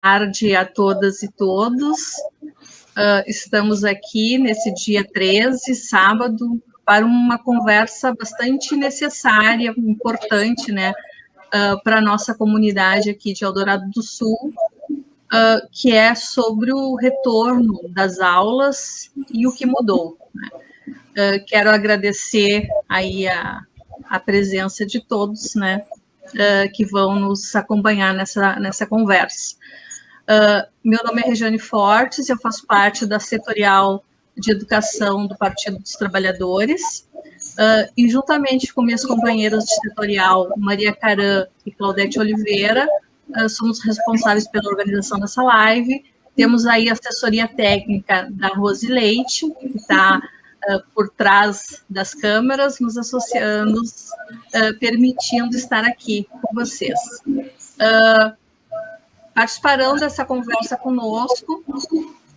tarde a todas e todos. Estamos aqui nesse dia 13, sábado, para uma conversa bastante necessária, importante, né, para a nossa comunidade aqui de Eldorado do Sul, que é sobre o retorno das aulas e o que mudou, né? Quero agradecer aí a presença de todos, né, que vão nos acompanhar nessa conversa. Meu nome é Regiane Fortes, eu faço parte da setorial de educação do Partido dos Trabalhadores, e juntamente com minhas companheiras de setorial, Maria Caram e Claudete Oliveira, somos responsáveis pela organização dessa live. Temos aí a assessoria técnica da Rose Leite, que está por trás das câmeras, nos associando, permitindo estar aqui com vocês. Participarão dessa conversa conosco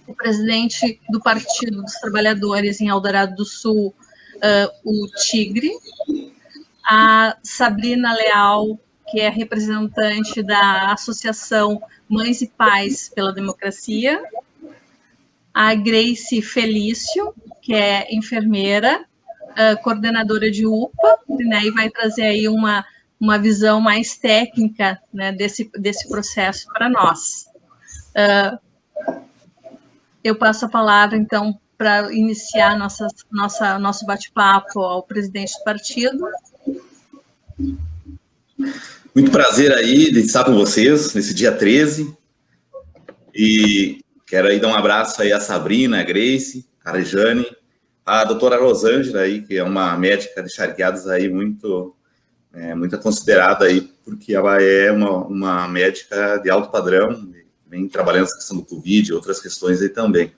o presidente do Partido dos Trabalhadores em Eldorado do Sul, o Tigre, a Sabrina Leal, que é representante da Associação Mães e Pais pela Democracia, a Grace Felício, que é enfermeira, coordenadora de UPA, né, e vai trazer aí uma visão mais técnica, né, desse processo para nós. Eu passo a palavra, então, para iniciar nosso bate-papo ao presidente do partido. Muito prazer aí de estar com vocês nesse dia 13. E quero aí dar um abraço aí a Sabrina, a Grace, a Rejane, a doutora Rosângela aí, que é uma médica de Charqueadas aí muito considerada aí, porque ela é uma médica de alto padrão, vem trabalhando essa questão do Covid e outras questões aí também.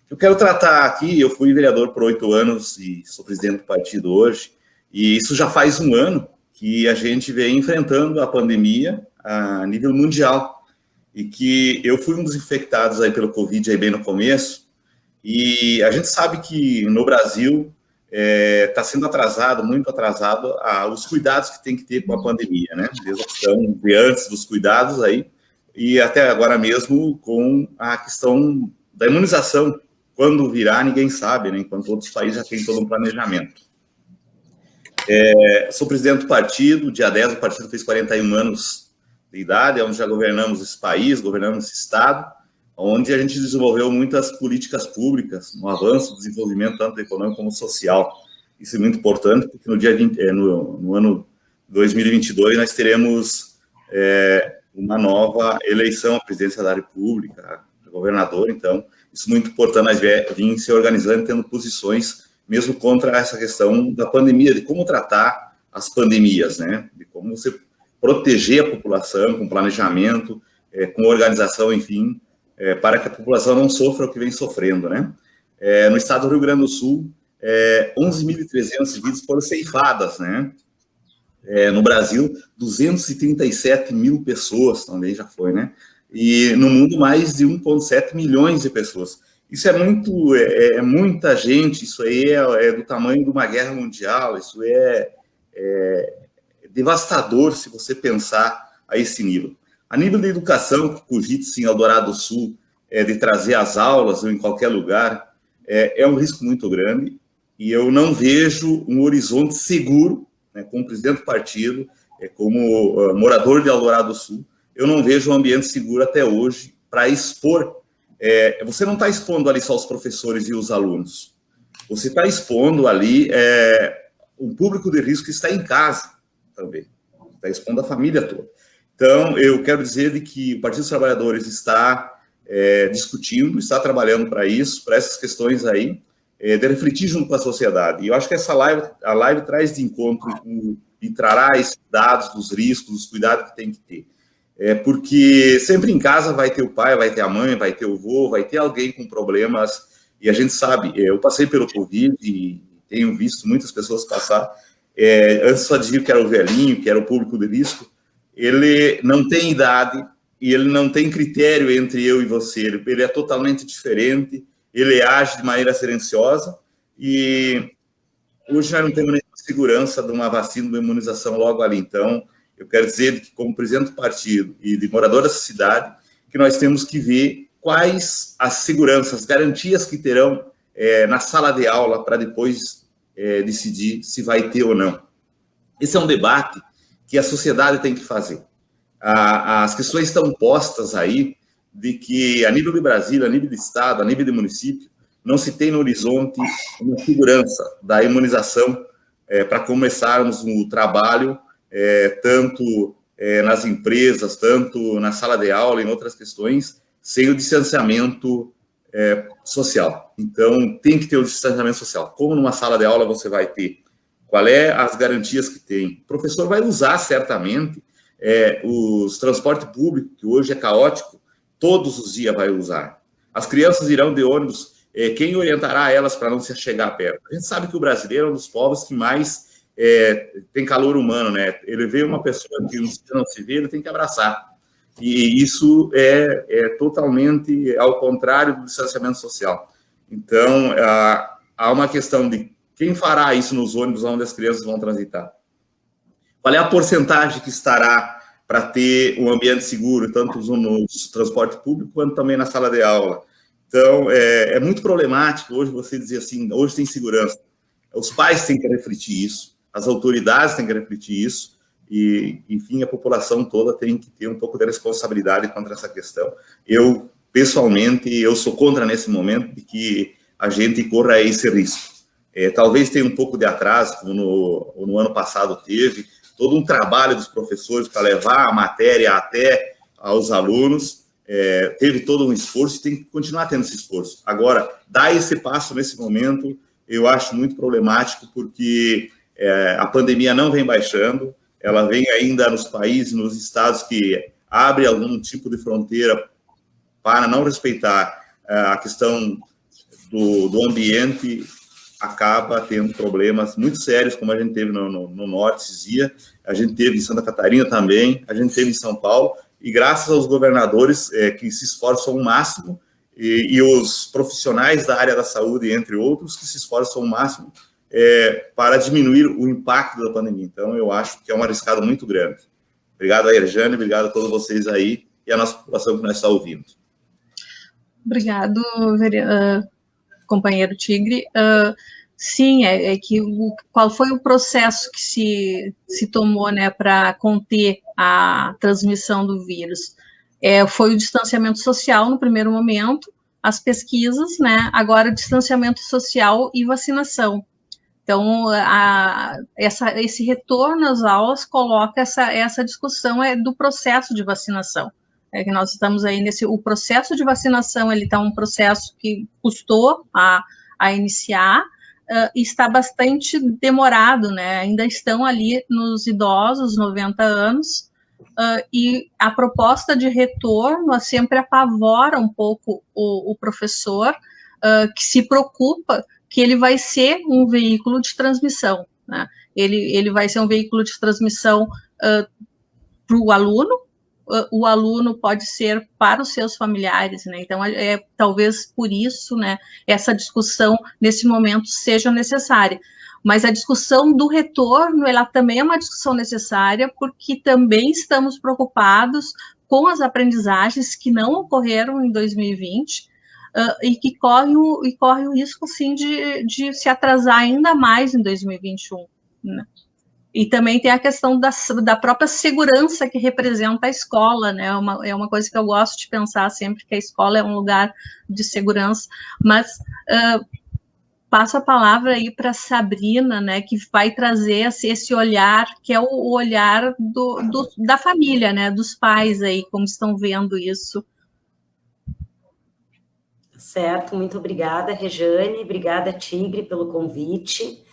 Eu quero tratar aqui, eu fui vereador por 8 anos e sou presidente do partido hoje, e isso já faz um ano que a gente vem enfrentando a pandemia a nível mundial, e que eu fui um dos infectados aí pelo Covid aí bem no começo, e a gente sabe que no Brasil está sendo muito atrasado os cuidados que tem que ter com a pandemia, né? Desde a questão de antes dos cuidados aí, e até agora mesmo com a questão da imunização. Quando virá, ninguém sabe, né? Enquanto outros países já têm todo um planejamento. Sou presidente do partido, dia 10 o partido fez 41 anos de idade, onde já governamos esse país, governamos esse estado, onde a gente desenvolveu muitas políticas públicas, no avanço do desenvolvimento tanto econômico como social. Isso é muito importante, porque no ano 2022 nós teremos uma nova eleição à presidência da República, governador, então, isso é muito importante, nós vim se organizando, tendo posições, mesmo contra essa questão da pandemia, de como tratar as pandemias, né, de como você proteger a população com planejamento, com organização, enfim, para que a população não sofra o que vem sofrendo, né. No estado do Rio Grande do Sul, 11.300 vidas foram ceifadas, né. No Brasil, 237 mil pessoas também já foi, né? E no mundo, mais de 1,7 milhões de pessoas. Isso é muita gente, isso aí é do tamanho de uma guerra mundial, isso é devastador se você pensar a esse nível. A nível da educação, que cogita-se em Eldorado do Sul, de trazer as aulas ou em qualquer lugar, é um risco muito grande, e eu não vejo um horizonte seguro, né, como presidente do partido, como morador de Eldorado do Sul, eu não vejo um ambiente seguro até hoje para expor. Você não está expondo ali só os professores e os alunos, você está expondo ali um público de risco que está em casa também, está expondo a família toda. Então, eu quero dizer de que o Partido dos Trabalhadores está discutindo, está trabalhando para isso, para essas questões aí, de refletir junto com a sociedade. E eu acho que a live traz de encontro e trará esses dados dos riscos, dos cuidados que tem que ter. Porque sempre em casa vai ter o pai, vai ter a mãe, vai ter o avô, vai ter alguém com problemas, e a gente sabe, eu passei pelo Covid e tenho visto muitas pessoas passar, antes só dizia que era o velhinho, que era o público de risco, ele não tem idade e ele não tem critério entre eu e você, ele é totalmente diferente, ele age de maneira silenciosa, e hoje nós não temos nenhuma segurança de uma vacina, de uma imunização logo ali. Então, eu quero dizer que, como presidente do partido e de morador dessa cidade, que nós temos que ver quais as seguranças, as garantias que terão na sala de aula para depois decidir se vai ter ou não. Esse é um debate que a sociedade tem que fazer. As questões estão postas aí de que, a nível de Brasília, a nível de Estado, a nível de município, não se tem no horizonte uma segurança da imunização para começarmos o trabalho, tanto nas empresas, tanto na sala de aula, em outras questões, sem o distanciamento social. Então, tem que ter o distanciamento social. Como numa sala de aula você vai ter? Qual é as garantias que tem? O professor vai usar, certamente, os transportes públicos, que hoje é caótico, todos os dias vai usar. As crianças irão de ônibus, quem orientará elas para não se chegar perto? A gente sabe que o brasileiro é um dos povos que mais tem calor humano, né? Ele vê uma pessoa que não se vê, ele tem que abraçar. E isso é totalmente ao contrário do distanciamento social. Então, há uma questão de quem fará isso nos ônibus onde as crianças vão transitar. Qual é a porcentagem que estará para ter um ambiente seguro, tanto no transporte público quanto também na sala de aula? Então, é muito problemático hoje você dizer assim, hoje tem segurança. Os pais têm que refletir isso, as autoridades têm que refletir isso, e, enfim, a população toda tem que ter um pouco de responsabilidade contra essa questão. Eu, pessoalmente, eu sou contra nesse momento de que a gente corra esse risco. Talvez tenha um pouco de atraso, como no ano passado teve, todo um trabalho dos professores para levar a matéria até aos alunos, teve todo um esforço e tem que continuar tendo esse esforço. Agora, dar esse passo nesse momento, eu acho muito problemático, porque a pandemia não vem baixando, ela vem ainda nos países, nos estados que abrem algum tipo de fronteira para não respeitar a questão do ambiente, acaba tendo problemas muito sérios, como a gente teve no norte esses dias, a gente teve em Santa Catarina também, a gente teve em São Paulo, e graças aos governadores que se esforçam ao máximo, e os profissionais da área da saúde, entre outros, que se esforçam ao máximo para diminuir o impacto da pandemia. Então, eu acho que é um arriscado muito grande. Obrigado a Erjane, obrigado a todos vocês aí e a nossa população que nós está ouvindo. Obrigado, companheiro Tigre. Sim, qual foi o processo que se tomou, né, para conter a transmissão do vírus? Foi o distanciamento social no primeiro momento, as pesquisas, né, agora distanciamento social e vacinação. Então, esse retorno às aulas coloca essa discussão do processo de vacinação. Que nós estamos aí o processo de vacinação, ele está um processo que custou a iniciar, e está bastante demorado, né? Ainda estão ali nos idosos, 90 anos, e a proposta de retorno sempre apavora um pouco o professor, que se preocupa que ele vai ser um veículo de transmissão, né? Ele vai ser um veículo de transmissão para o aluno pode ser para os seus familiares, né? Então, talvez por isso, né, essa discussão, nesse momento, seja necessária. Mas a discussão do retorno, ela também é uma discussão necessária, porque também estamos preocupados com as aprendizagens que não ocorreram em 2020, e que corre o risco, sim, de se atrasar ainda mais em 2021, né? E também tem a questão da própria segurança que representa a escola, né? É uma coisa que eu gosto de pensar sempre, que a escola é um lugar de segurança. Mas passo a palavra aí para a Sabrina, né, que vai trazer esse olhar, que é o olhar da família, né, dos pais aí, como estão vendo isso. Certo, muito obrigada, Rejane, obrigada, Tigre, pelo convite.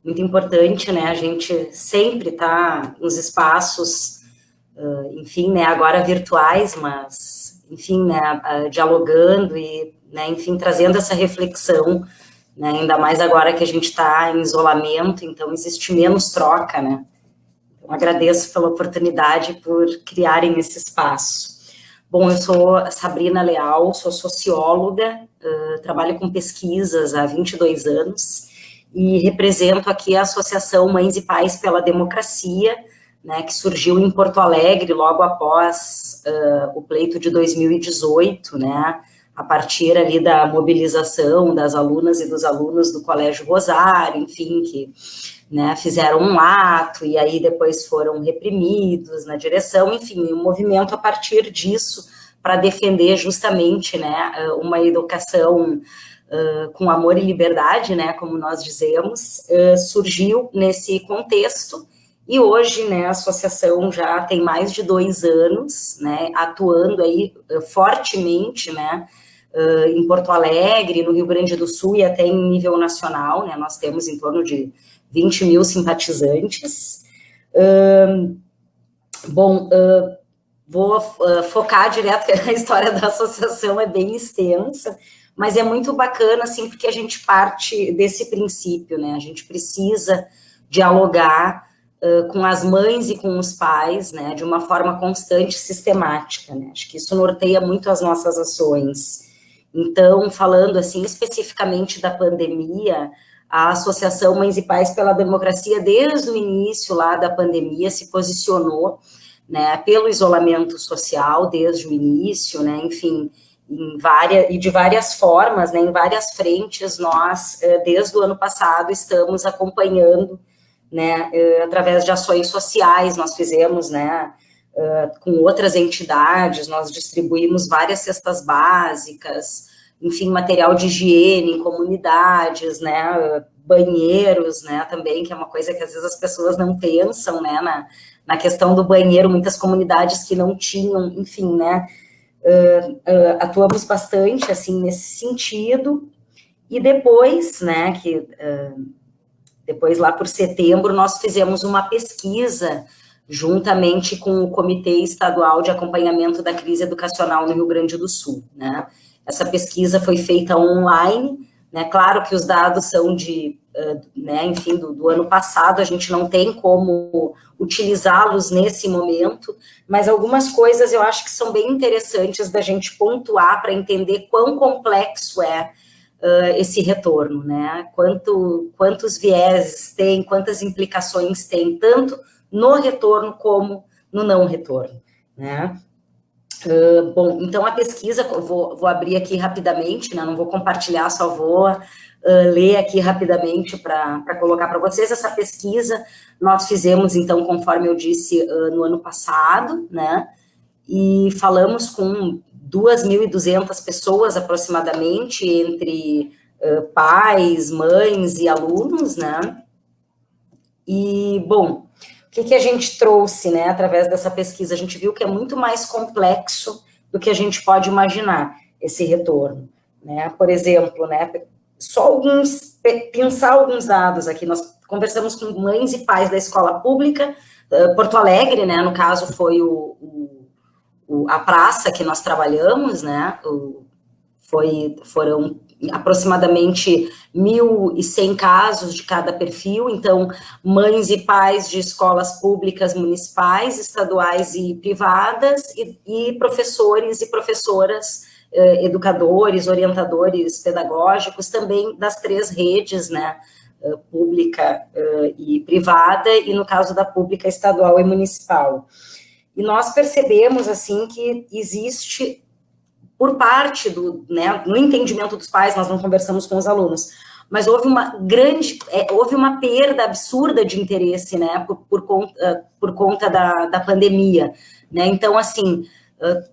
Muito importante, né, a gente sempre está nos espaços, enfim, né, agora virtuais, mas, enfim, né, dialogando e, né, enfim, trazendo essa reflexão, né, ainda mais agora que a gente está em isolamento, então existe menos troca, né. Então, agradeço pela oportunidade por criarem esse espaço. Bom, eu sou Sabrina Leal, sou socióloga, trabalho com pesquisas há 22 anos, e represento aqui a Associação Mães e Pais pela Democracia, né, que surgiu em Porto Alegre logo após o pleito de 2018, né, a partir ali da mobilização das alunas e dos alunos do Colégio Rosário, enfim, que, né, fizeram um ato e aí depois foram reprimidos na direção, enfim, um movimento a partir disso para defender justamente, né, uma educação com amor e liberdade, né, como nós dizemos, surgiu nesse contexto. E hoje, né, a associação já tem mais de 2 anos, né, atuando aí fortemente, né, em Porto Alegre, no Rio Grande do Sul e até em nível nacional, né, nós temos em torno de 20 mil simpatizantes. Vou focar direto, que a história da associação é bem extensa, mas é muito bacana, assim, porque a gente parte desse princípio, né, a gente precisa dialogar com as mães e com os pais, né, de uma forma constante e sistemática, né, acho que isso norteia muito as nossas ações. Então, falando, assim, especificamente da pandemia, a Associação Mães e Pais pela Democracia, desde o início lá da pandemia, se posicionou, né, pelo isolamento social, desde o início, né, enfim, de várias formas, né, em várias frentes, nós, desde o ano passado, estamos acompanhando, né, através de ações sociais, nós fizemos, né, com outras entidades, nós distribuímos várias cestas básicas, enfim, material de higiene em comunidades, né, banheiros, né, também, que é uma coisa que às vezes as pessoas não pensam, né, na questão do banheiro, muitas comunidades que não tinham, enfim, né, atuamos bastante, assim, nesse sentido, e depois, né, depois lá por setembro, nós fizemos uma pesquisa juntamente com o Comitê Estadual de Acompanhamento da Crise Educacional no Rio Grande do Sul, né, essa pesquisa foi feita online, né, claro que os dados são né, enfim, do ano passado, a gente não tem como utilizá-los nesse momento, mas algumas coisas eu acho que são bem interessantes da gente pontuar para entender quão complexo é esse retorno, né, quantos vieses tem, quantas implicações tem, tanto no retorno como no não retorno, né. Bom, então a pesquisa, vou abrir aqui rapidamente, né, não vou compartilhar, só vou ler aqui rapidamente para colocar para vocês. Essa pesquisa nós fizemos, então, conforme eu disse, no ano passado, né, e falamos com 2.200 pessoas aproximadamente, entre pais, mães e alunos, né, e, bom, o que a gente trouxe, né, através dessa pesquisa? A gente viu que é muito mais complexo do que a gente pode imaginar, esse retorno, né, por exemplo, né, só pensar alguns dados aqui, nós conversamos com mães e pais da escola pública, Porto Alegre, né, no caso foi a praça que nós trabalhamos, né, foram aproximadamente 1.100 casos de cada perfil, então, mães e pais de escolas públicas municipais, estaduais e privadas, e professores e professoras, educadores, orientadores pedagógicos, também das 3 redes, né, pública e privada, e no caso da pública estadual e municipal. E nós percebemos, assim, que existe, por parte né, no entendimento dos pais, nós não conversamos com os alunos, mas houve uma perda absurda de interesse, né, por conta da pandemia, né, então, assim,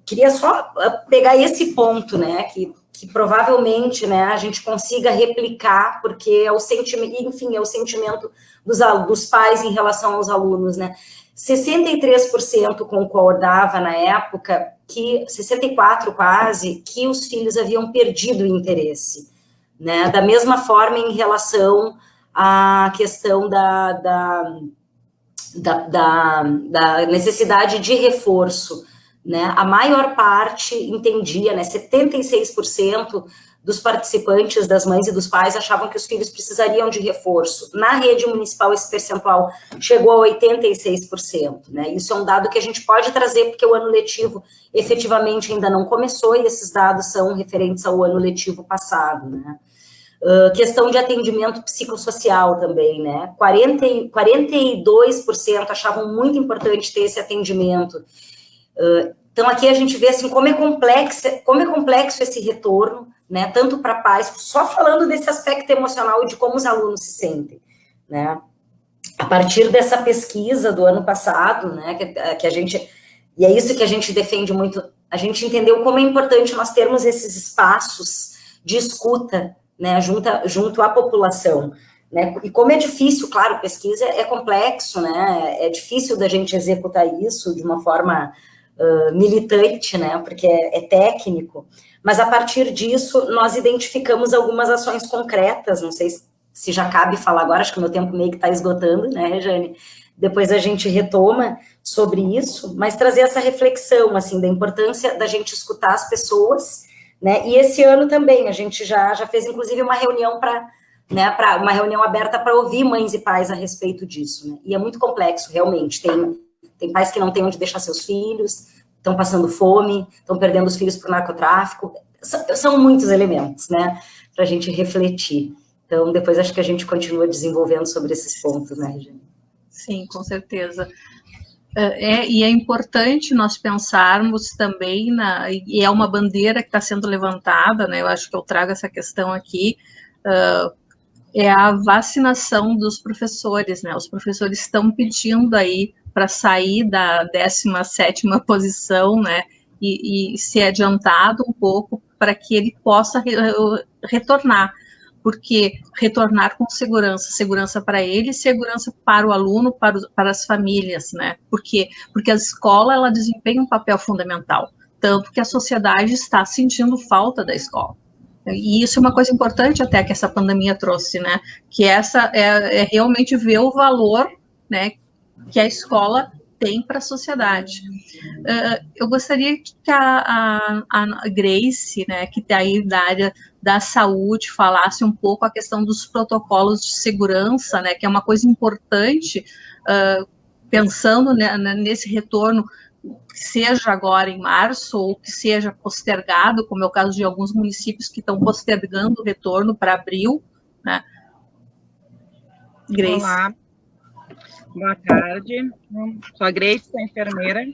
queria só pegar esse ponto, né, que provavelmente, né, a gente consiga replicar, porque é o sentimento, enfim, é o sentimento dos pais em relação aos alunos, né, 63% concordava na época, 64% quase, que os filhos haviam perdido o interesse, né, da mesma forma em relação à questão da necessidade de reforço, né, a maior parte entendia, né, 76% dos participantes, das mães e dos pais, achavam que os filhos precisariam de reforço. Na rede municipal, esse percentual chegou a 86%, né, isso é um dado que a gente pode trazer, porque o ano letivo efetivamente ainda não começou, e esses dados são referentes ao ano letivo passado, né. Questão de atendimento psicossocial também, né? 42% achavam muito importante ter esse atendimento. Então, aqui a gente vê, assim, como é complexo esse retorno, né? Tanto para pais, só falando desse aspecto emocional e de como os alunos se sentem, né? A partir dessa pesquisa do ano passado, né? Que a gente... E é isso que a gente defende muito. A gente entendeu como é importante nós termos esses espaços de escuta, né, junto à população, né, e como é difícil, claro, pesquisa é complexo, né, é difícil da gente executar isso de uma forma militante, né, porque é técnico, mas a partir disso nós identificamos algumas ações concretas, não sei se já cabe falar agora, acho que o meu tempo meio que está esgotando, né, Rejane? Depois a gente retoma sobre isso, mas trazer essa reflexão, assim, da importância da gente escutar as pessoas, né, e esse ano também, a gente já fez, inclusive, uma reunião uma reunião aberta para ouvir mães e pais a respeito disso, né, e é muito complexo, realmente, tem pais que não têm onde deixar seus filhos, estão passando fome, estão perdendo os filhos para o narcotráfico, são muitos elementos, né, para a gente refletir. Então, depois acho que a gente continua desenvolvendo sobre esses pontos, né, Regina? Sim, com certeza. E é importante nós pensarmos também, e é uma bandeira que está sendo levantada, né, eu acho que eu trago essa questão aqui, é a vacinação dos professores, né, os professores estão pedindo aí para sair da 17ª posição, né, e ser adiantado um pouco para que ele possa retornar, porque retornar com segurança para ele, segurança para o aluno, para as famílias, né? Porque a escola, ela desempenha um papel fundamental, tanto que a sociedade está sentindo falta da escola. E isso é uma coisa importante até que essa pandemia trouxe, né? Que essa é realmente ver o valor, né, que a escola tem para a sociedade. Eu gostaria que a Grace, né, que está aí da área da saúde, falasse um pouco a questão dos protocolos de segurança, né, que é uma coisa importante, pensando, né, nesse retorno, que seja agora em março ou que seja postergado, como é o caso de alguns municípios que estão postergando o retorno para abril, né? Grace. Olá. Boa tarde, sou a Grace, sou enfermeira,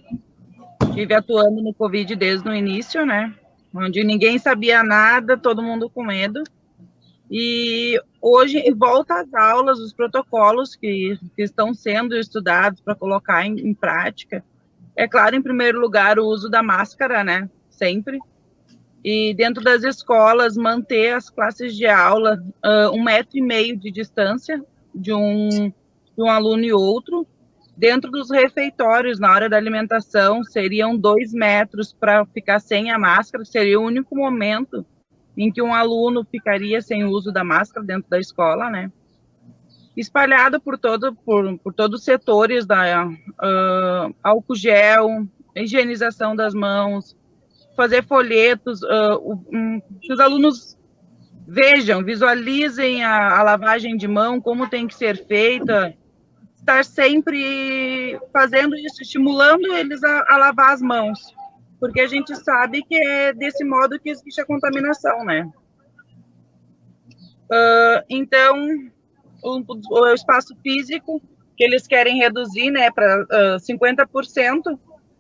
estive atuando no Covid desde o início, né, onde ninguém sabia nada, todo mundo com medo, e hoje volta às aulas, os protocolos que estão sendo estudados para colocar em prática. É claro, em primeiro lugar, o uso da máscara, né, sempre, e dentro das escolas manter as classes de aula 1,5 metro de distância de um aluno e outro. Dentro dos refeitórios, na hora da alimentação, seriam 2 metros para ficar sem a máscara, seria o único momento em que um aluno ficaria sem o uso da máscara dentro da escola, né? Espalhado por todos os setores, álcool gel, higienização das mãos, fazer folhetos, que os alunos visualizem a lavagem de mão, como tem que ser feita, estar sempre fazendo isso, estimulando eles a lavar as mãos, porque a gente sabe que é desse modo que existe a contaminação, né? Então, o espaço físico que eles querem reduzir, né, para 50%,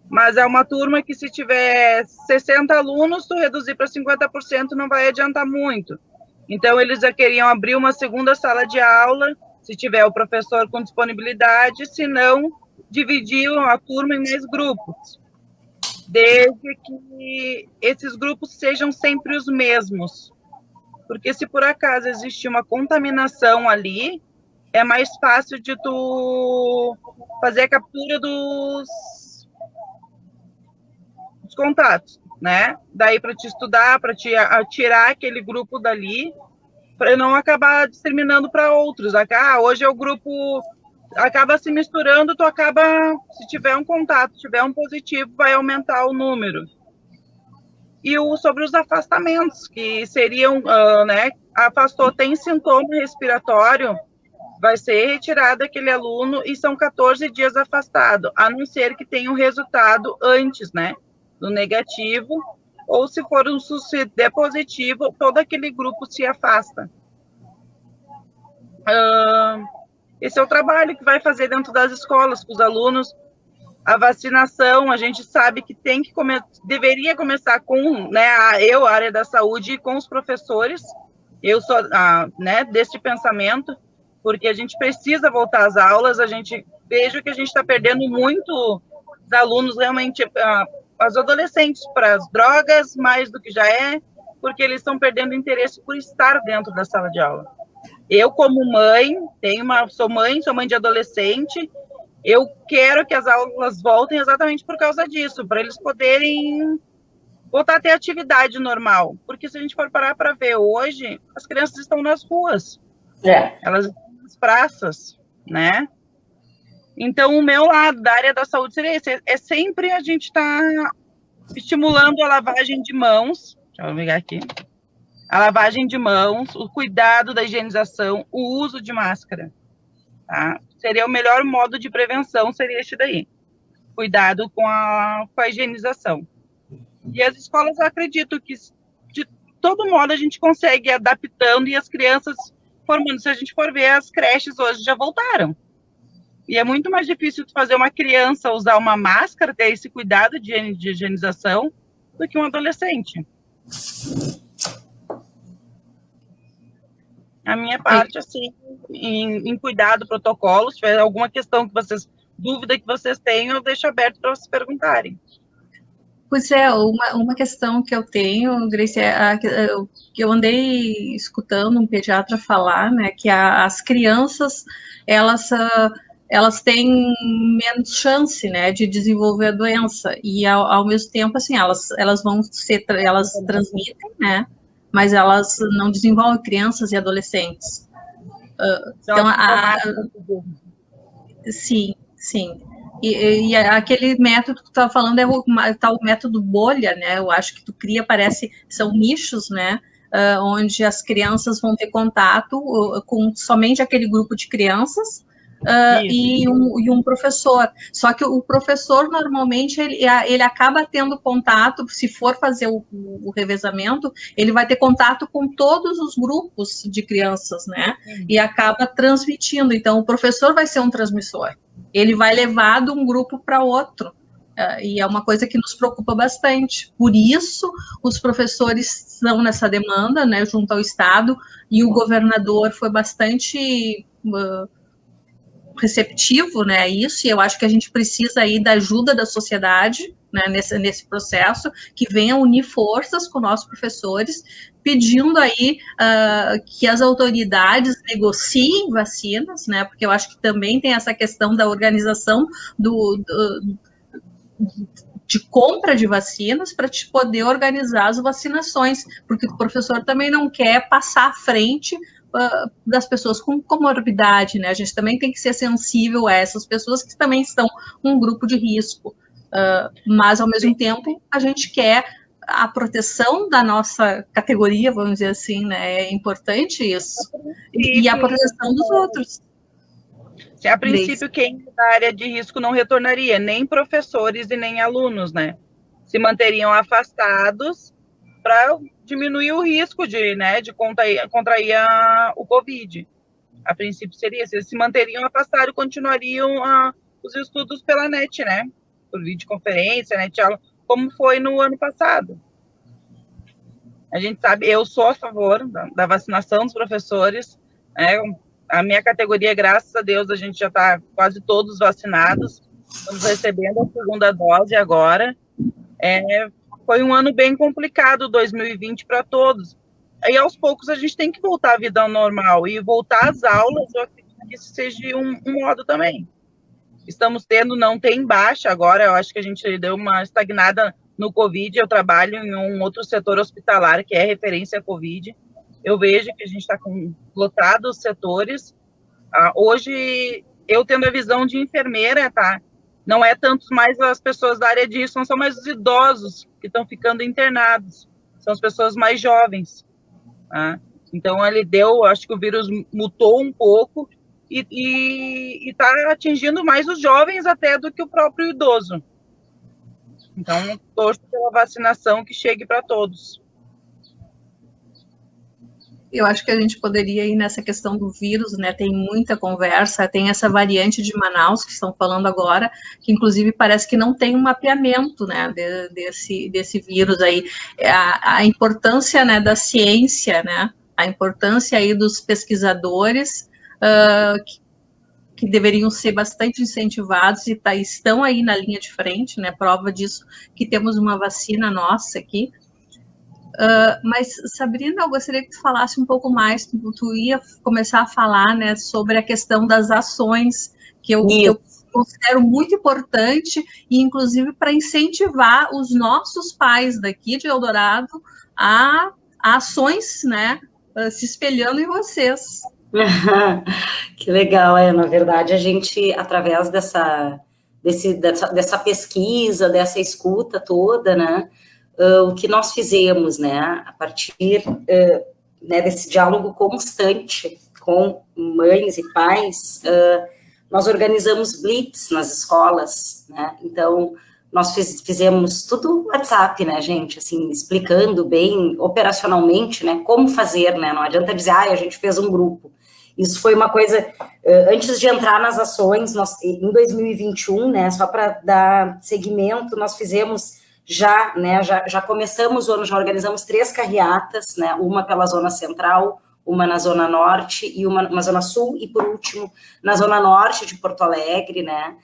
mas é uma turma que se tiver 60 alunos, tu reduzir para 50% não vai adiantar muito. Então, eles já queriam abrir uma segunda sala de aula, se tiver o professor com disponibilidade, se não, dividir a turma em mais grupos, desde que esses grupos sejam sempre os mesmos, porque se por acaso existir uma contaminação ali, é mais fácil de tu fazer a captura dos contatos, né? Daí para te estudar, para te tirar aquele grupo dali, para não acabar disseminando para outros. Hoje é o grupo, acaba se misturando, se tiver um contato, tiver um positivo, vai aumentar o número. E sobre os afastamentos, que seriam, né, afastou, tem sintoma respiratório, vai ser retirado aquele aluno e são 14 dias afastado, a não ser que tenha um resultado antes, né, do negativo, ou se for se der positivo, todo aquele grupo se afasta. esse é o trabalho que vai fazer dentro das escolas, com os alunos. A vacinação, a gente sabe que deveria começar com, né, a área da saúde, e com os professores. Eu sou, né, deste pensamento, porque a gente precisa voltar às aulas. A gente vejo que a gente está perdendo muito os alunos, realmente, os adolescentes, para as drogas, mais do que já é, porque eles estão perdendo interesse por estar dentro da sala de aula. Eu, como mãe, sou mãe de adolescente, eu quero que as aulas voltem exatamente por causa disso, para eles poderem voltar a ter atividade normal. Porque se a gente for parar para ver hoje, as crianças estão nas ruas. Elas estão nas praças, né? Então, o meu lado da área da saúde seria esse. É sempre a gente tá estimulando a lavagem de mãos. Deixa eu ligar aqui. A lavagem de mãos, o cuidado da higienização, o uso de máscara. Tá? Seria o melhor modo de prevenção, seria este daí. Cuidado com a higienização. E as escolas, eu acredito que, de todo modo, a gente consegue ir adaptando e as crianças formando. Se a gente for ver, as creches hoje já voltaram. E é muito mais difícil fazer uma criança usar uma máscara, ter esse cuidado de higienização, do que um adolescente. A minha parte, assim, em cuidar do protocolo, se tiver alguma questão dúvida que vocês tenham, eu deixo aberto para vocês perguntarem. Pois é, uma questão que eu tenho, Grace, que eu andei escutando um pediatra falar, né, que as crianças, elas têm menos chance, né, de desenvolver a doença, e ao mesmo tempo, assim, elas transmitem, né, mas elas não desenvolvem crianças e adolescentes. Então, sim. E aquele método que tu estava falando é o método bolha, né? Eu acho que tu cria, são nichos, né? Onde as crianças vão ter contato com somente aquele grupo de crianças. E um professor. Só que o professor, normalmente, ele acaba tendo contato, se for fazer o revezamento, ele vai ter contato com todos os grupos de crianças, né? E acaba transmitindo. Então, o professor vai ser um transmissor. Ele vai levar de um grupo para outro. E é uma coisa que nos preocupa bastante. Por isso, os professores estão nessa demanda, né, junto ao Estado, e o governador foi bastante receptivo, né, a isso, e eu acho que a gente precisa aí da ajuda da sociedade, né, nesse processo, que venha unir forças com nossos professores, pedindo aí que as autoridades negociem vacinas, né, porque eu acho que também tem essa questão da organização de compra de vacinas para te poder organizar as vacinações, porque o professor também não quer passar à frente das pessoas com comorbidade, né? A gente também tem que ser sensível a essas pessoas que também estão um grupo de risco, mas ao mesmo tempo a gente quer a proteção da nossa categoria, vamos dizer assim, né? É importante isso, e a proteção dos outros. A princípio, quem da área de risco não retornaria, nem professores e nem alunos, né? Se manteriam afastados para diminuir o risco de contrair o Covid. A princípio seria, se eles se manteriam afastados, continuariam os estudos pela net, né? Por videoconferência, net aula, como foi no ano passado. A gente sabe, eu sou a favor da vacinação dos professores, né? A minha categoria, graças a Deus, a gente já está quase todos vacinados, estamos recebendo a segunda dose agora. Foi um ano bem complicado, 2020, para todos. Aí, aos poucos, a gente tem que voltar à vida normal. E voltar às aulas, eu acredito que isso seja um modo também. Estamos não tem baixa agora, eu acho que a gente deu uma estagnada no Covid. Eu trabalho em um outro setor hospitalar, que é referência à Covid. Eu vejo que a gente está lotado os setores. Hoje, eu tendo a visão de enfermeira, tá? Não é tanto mais as pessoas da área de risco, não são mais os idosos que estão ficando internados. São as pessoas mais jovens. Tá? Então, acho que o vírus mutou um pouco e está atingindo mais os jovens até do que o próprio idoso. Então, torço pela vacinação que chegue para todos. Eu acho que a gente poderia ir nessa questão do vírus, né? Tem muita conversa, tem essa variante de Manaus que estão falando agora, que inclusive parece que não tem um mapeamento, né, desse vírus aí. A importância, né, da ciência, né? A importância aí dos pesquisadores, que deveriam ser bastante incentivados e estão aí na linha de frente, né? Prova disso que temos uma vacina nossa aqui. Mas, Sabrina, eu gostaria que tu falasse um pouco mais, tu ia começar a falar, né, sobre a questão das ações, que eu considero muito importante, e inclusive para incentivar os nossos pais daqui de Eldorado a ações, né, se espelhando em vocês. Que legal, na verdade, a gente, através dessa pesquisa, dessa escuta toda, né, o que nós fizemos, né, a partir né, desse diálogo constante com mães e pais, nós organizamos blitz nas escolas, né, então nós fizemos tudo WhatsApp, né, gente, assim, explicando bem operacionalmente, né, como fazer, né, não adianta dizer, a gente fez um grupo. Isso foi uma coisa, antes de entrar nas ações, em 2021, né, só para dar seguimento, nós fizemos já começamos o ano, já organizamos 3 carreatas, né, uma pela Zona Central, uma na Zona Norte e uma na Zona Sul, e por último, na Zona Norte de Porto Alegre, né,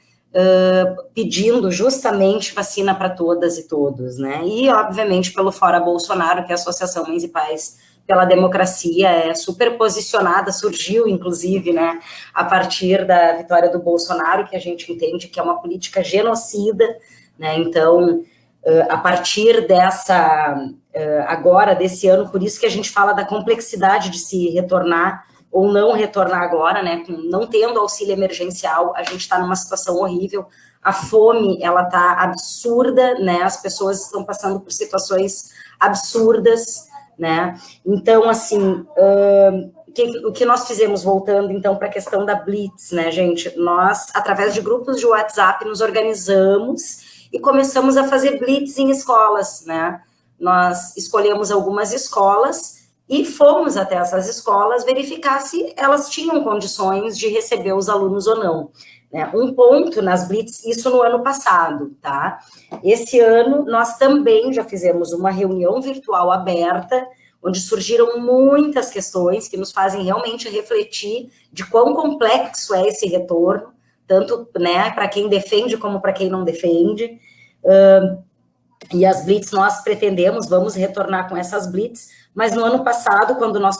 pedindo justamente vacina para todas e todos, né, e obviamente pelo Fora Bolsonaro, que é a Associação Mães e Pais pela Democracia, é super posicionada, surgiu inclusive, né, a partir da vitória do Bolsonaro, que a gente entende que é uma política genocida, né, então a partir agora, desse ano, por isso que a gente fala da complexidade de se retornar ou não retornar agora, né, não tendo auxílio emergencial, a gente está numa situação horrível, a fome, ela está absurda, né, as pessoas estão passando por situações absurdas, né, então, assim, o que nós fizemos, voltando, então, para a questão da Blitz, né, gente, nós, através de grupos de WhatsApp, nos organizamos e começamos a fazer blitz em escolas, né? Nós escolhemos algumas escolas e fomos até essas escolas verificar se elas tinham condições de receber os alunos ou não. Né? Um ponto nas blitz, isso no ano passado, tá? Esse ano, nós também já fizemos uma reunião virtual aberta, onde surgiram muitas questões que nos fazem realmente refletir de quão complexo é esse retorno, tanto, né, para quem defende como para quem não defende, e as blitz nós vamos retornar com essas blitz, mas no ano passado, quando nós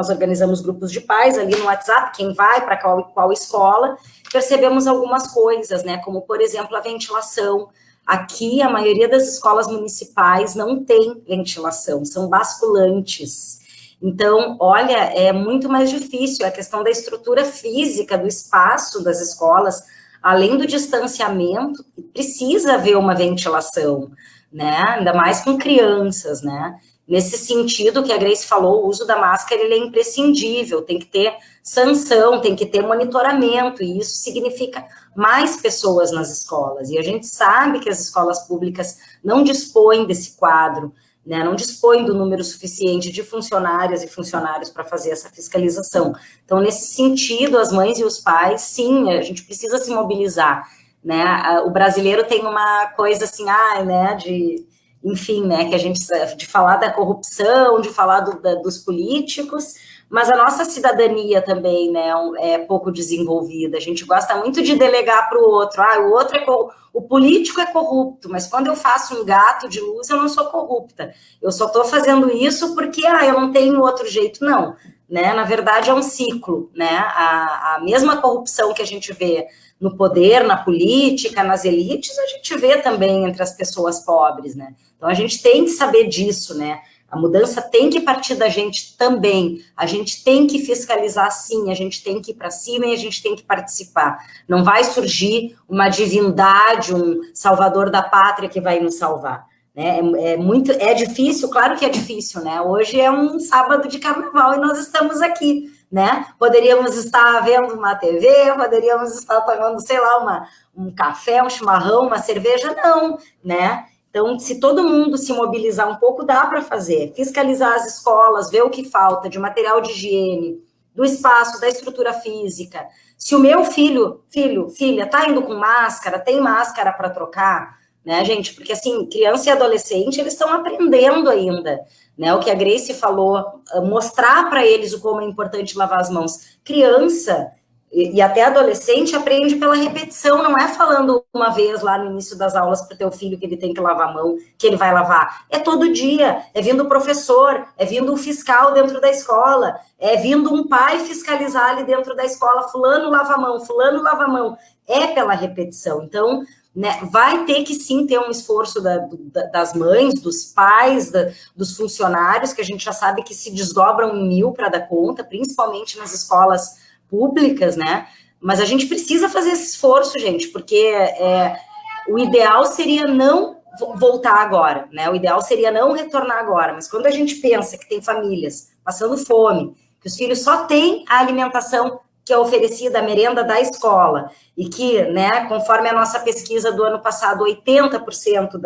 organizamos grupos de pais ali no WhatsApp, quem vai para qual escola, percebemos algumas coisas, né, como, por exemplo, a ventilação. Aqui, a maioria das escolas municipais não tem ventilação, são basculantes. Então, olha, é muito mais difícil a questão da estrutura física do espaço das escolas, além do distanciamento, precisa haver uma ventilação, né? Ainda mais com crianças, né? Nesse sentido que a Grace falou, o uso da máscara ele é imprescindível, tem que ter sanção, tem que ter monitoramento, e isso significa mais pessoas nas escolas. E a gente sabe que as escolas públicas não dispõem desse quadro, né, não dispõe do número suficiente de funcionárias e funcionários para fazer essa fiscalização. Então, nesse sentido, as mães e os pais, sim, a gente precisa se mobilizar, né, o brasileiro tem uma coisa assim, né, enfim, né, que a gente, de falar da corrupção, de falar dos políticos, mas a nossa cidadania também, né, é pouco desenvolvida. A gente gosta muito de delegar para o outro. O outro o político é corrupto, mas quando eu faço um gato de luz, eu não sou corrupta. Eu só estou fazendo isso porque, eu não tenho outro jeito. Não, né? Na verdade, é um ciclo, né? A mesma corrupção que a gente vê no poder, na política, nas elites, a gente vê também entre as pessoas pobres, né? Então, a gente tem que saber disso, né? A mudança tem que partir da gente também. A gente tem que fiscalizar, sim. A gente tem que ir para cima e a gente tem que participar. Não vai surgir uma divindade, um salvador da pátria que vai nos salvar. Né? É difícil, claro que é difícil, né? Hoje é um sábado de carnaval e nós estamos aqui, né? Poderíamos estar vendo uma TV, poderíamos estar tomando, sei lá, um café, um chimarrão, uma cerveja, não, né? Então, se todo mundo se mobilizar um pouco, dá para fazer. Fiscalizar as escolas, ver o que falta de material de higiene, do espaço, da estrutura física. Se o meu filha, está indo com máscara, tem máscara para trocar, né, gente? Porque, assim, criança e adolescente, eles estão aprendendo ainda, né? O que a Grace falou, mostrar para eles o como é importante lavar as mãos. Criança e até adolescente aprende pela repetição, não é falando uma vez lá no início das aulas para o teu filho que ele tem que lavar a mão, que ele vai lavar. É todo dia, é vindo o professor, é vindo o fiscal dentro da escola, é vindo um pai fiscalizar ali dentro da escola, fulano lava a mão, fulano lava a mão. É pela repetição. Então, né, vai ter que sim ter um esforço das mães, dos pais, dos funcionários, que a gente já sabe que se desdobram em 1000 para dar conta, principalmente nas escolas públicas, né? Mas a gente precisa fazer esse esforço, gente, porque o ideal seria não voltar agora, né? O ideal seria não retornar agora, mas quando a gente pensa que tem famílias passando fome, que os filhos só têm a alimentação que é oferecida, a merenda da escola, e que, né, conforme a nossa pesquisa do ano passado, 80%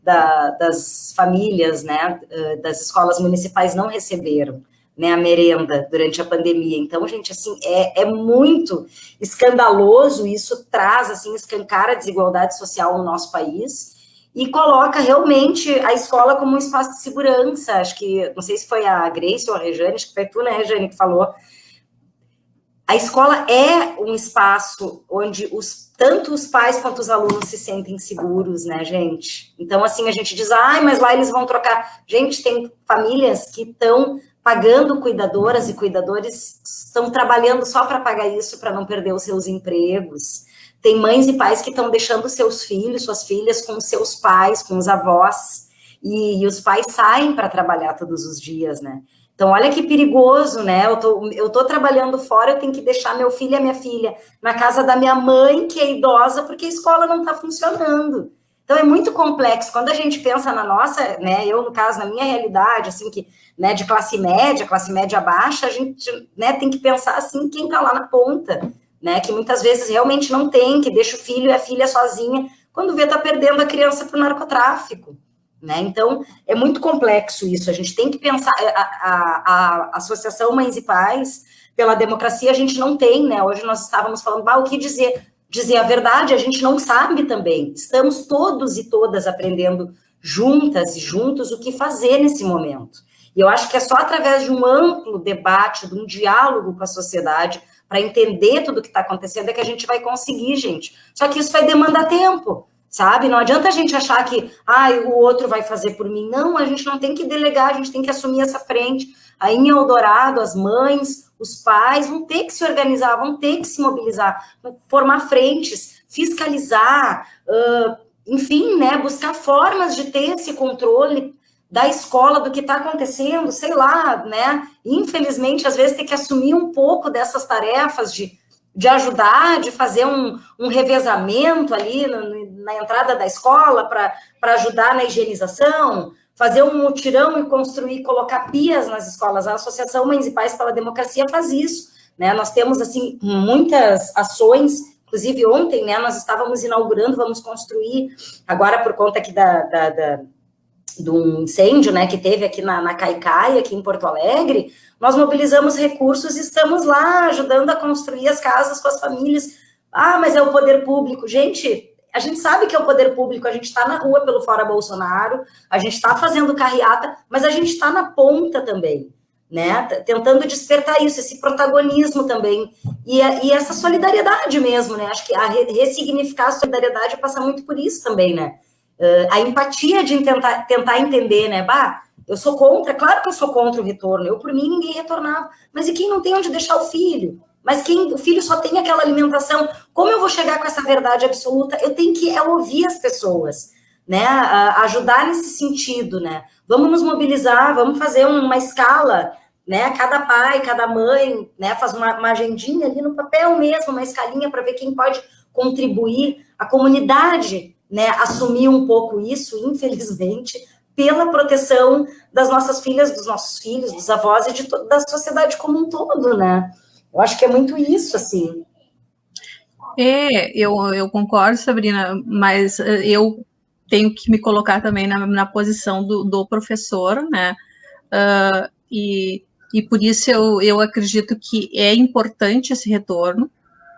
das famílias, né, das escolas municipais não receberam, né, a merenda durante a pandemia. Então, gente, assim, é muito escandaloso, isso traz, assim, escancara a desigualdade social no nosso país e coloca realmente a escola como um espaço de segurança. Acho que, não sei se foi a Grace ou a Rejane, acho que foi tu, né, Rejane, que falou. A escola é um espaço onde tanto os pais quanto os alunos se sentem seguros, né, gente? Então, assim, a gente diz, mas lá eles vão trocar. Gente, tem famílias que estão pagando cuidadoras e cuidadores, estão trabalhando só para pagar isso, para não perder os seus empregos. Tem mães e pais que estão deixando seus filhos, suas filhas com seus pais, com os avós, e os pais saem para trabalhar todos os dias, né? Então, olha que perigoso, né? Eu tô trabalhando fora, eu tenho que deixar meu filho e a minha filha na casa da minha mãe, que é idosa, porque a escola não está funcionando. Então, é muito complexo. Quando a gente pensa na nossa, né, eu, no caso, na minha realidade, assim, que, né, de classe média baixa, a gente, né, tem que pensar, assim, quem está lá na ponta, né, que muitas vezes realmente não tem, que deixa o filho e a filha sozinha, quando vê, tá perdendo a criança para o narcotráfico, né? Então, é muito complexo isso. A gente tem que pensar, a Associação Mães e Pais pela Democracia, a gente não tem, né? Hoje nós estávamos falando, o que dizer a verdade, a gente não sabe também. Estamos todos e todas aprendendo juntas e juntos o que fazer nesse momento. E eu acho que é só através de um amplo debate, de um diálogo com a sociedade, para entender tudo o que está acontecendo, é que a gente vai conseguir, gente. Só que isso vai demandar tempo, sabe? Não adianta a gente achar que, o outro vai fazer por mim. Não, a gente não tem que delegar, a gente tem que assumir essa frente. Aí em Eldorado, as mães, os pais vão ter que se organizar, vão ter que se mobilizar, formar frentes, fiscalizar, enfim, né, buscar formas de ter esse controle da escola, do que está acontecendo, sei lá, né? Infelizmente, às vezes, tem que assumir um pouco dessas tarefas de ajudar, de fazer um revezamento ali na entrada da escola para ajudar na higienização, fazer um mutirão e construir, colocar pias nas escolas. A Associação Mães e Pais pela Democracia faz isso, né? Nós temos, assim, muitas ações, inclusive ontem, né, nós estávamos inaugurando, vamos construir, agora por conta aqui do incêndio, né, que teve aqui na Caicai, aqui em Porto Alegre, nós mobilizamos recursos e estamos lá ajudando a construir as casas com as famílias. Mas é o poder público. Gente, a gente sabe que é o poder público, a gente está na rua pelo Fora Bolsonaro, a gente está fazendo carreata, mas a gente está na ponta também, né, tentando despertar isso, esse protagonismo também, e essa solidariedade mesmo, né, acho que ressignificar a solidariedade passa muito por isso também, né, a empatia de tentar entender, né, eu sou contra, claro que eu sou contra o retorno, eu por mim ninguém retornava, mas e quem não tem onde deixar o filho? Mas o filho só tem aquela alimentação, como eu vou chegar com essa verdade absoluta? Eu tenho que ouvir as pessoas, né, ajudar nesse sentido, né, vamos nos mobilizar, vamos fazer uma escala, né, cada pai, cada mãe, né, faz uma agendinha ali no papel mesmo, uma escalinha para ver quem pode contribuir, a comunidade, né, assumir um pouco isso, infelizmente, pela proteção das nossas filhas, dos nossos filhos, dos avós e da sociedade como um todo, né? Eu acho que é muito isso, assim. Eu concordo, Sabrina, mas eu tenho que me colocar também na posição do professor, né? E por isso eu acredito que é importante esse retorno,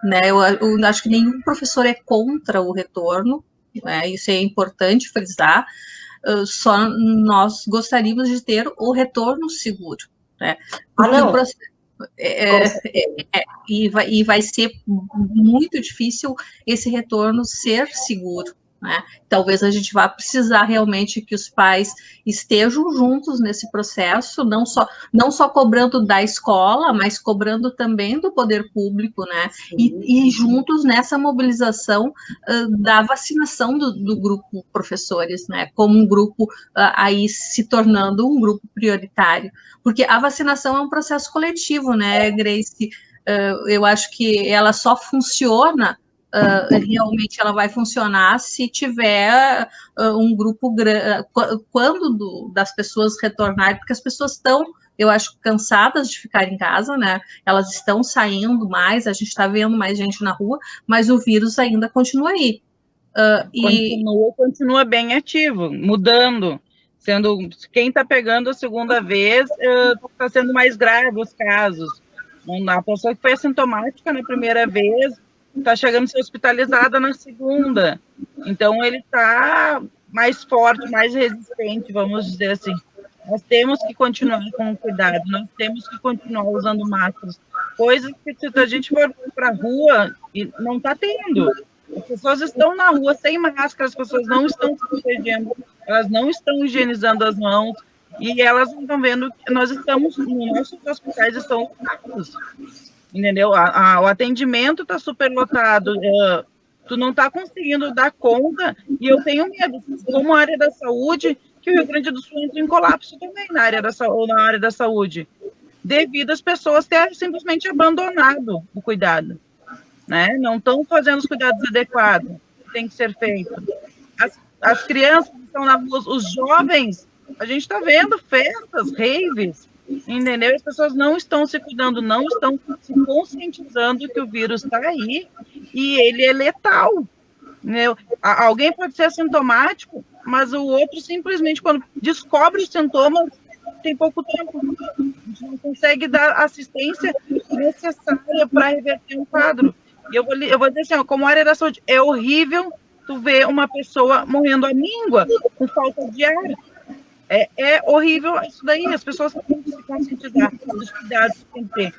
né? Eu acho que nenhum professor é contra o retorno, né? Isso é importante frisar. Só nós gostaríamos de ter o retorno seguro, né? Porque não. E vai ser muito difícil esse retorno ser seguro, né? Talvez a gente vá precisar realmente que os pais estejam juntos nesse processo, não só cobrando da escola, mas cobrando também do poder público, né? E juntos nessa mobilização da vacinação do grupo professores, né? Como um grupo aí se tornando um grupo prioritário, porque a vacinação é um processo coletivo, né, Grace? Eu acho que ela só funciona, realmente ela vai funcionar se tiver um grupo grande, quando das pessoas retornarem, porque as pessoas estão, eu acho, cansadas de ficar em casa, né? Elas estão saindo mais, a gente está vendo mais gente na rua, mas o vírus ainda continua aí. Continua bem ativo, mudando. Quem está pegando a segunda vez está sendo mais grave os casos. A pessoa que foi assintomática na primeira vez está chegando a ser hospitalizada na segunda. Então, ele está mais forte, mais resistente, vamos dizer assim. Nós temos que continuar com cuidado, nós temos que continuar usando máscaras. Coisas que, se a gente for para a rua, não está tendo. As pessoas estão na rua sem máscara, as pessoas não estão se protegendo, elas não estão higienizando as mãos, e elas não estão vendo que nossos hospitais estão lotados, entendeu? O atendimento está superlotado, tu não está conseguindo dar conta, e eu tenho medo, como área da saúde, que o Rio Grande do Sul entra em colapso também na área da saúde, devido às pessoas terem simplesmente abandonado o cuidado. Né? Não estão fazendo os cuidados adequados que tem que ser feito. As crianças estão na rua, os jovens, a gente está vendo festas, raves, entendeu? As pessoas não estão se cuidando, não estão se conscientizando que o vírus está aí e ele é letal. Entendeu? Alguém pode ser assintomático, mas o outro simplesmente, quando descobre os sintomas, tem pouco tempo. A gente não consegue dar assistência necessária para reverter um quadro. E eu vou dizer assim, como área da saúde, é horrível tu ver uma pessoa morrendo à míngua com falta de ar. É horrível isso daí. As pessoas têm que se conscientizar dos cuidados que tem que ter.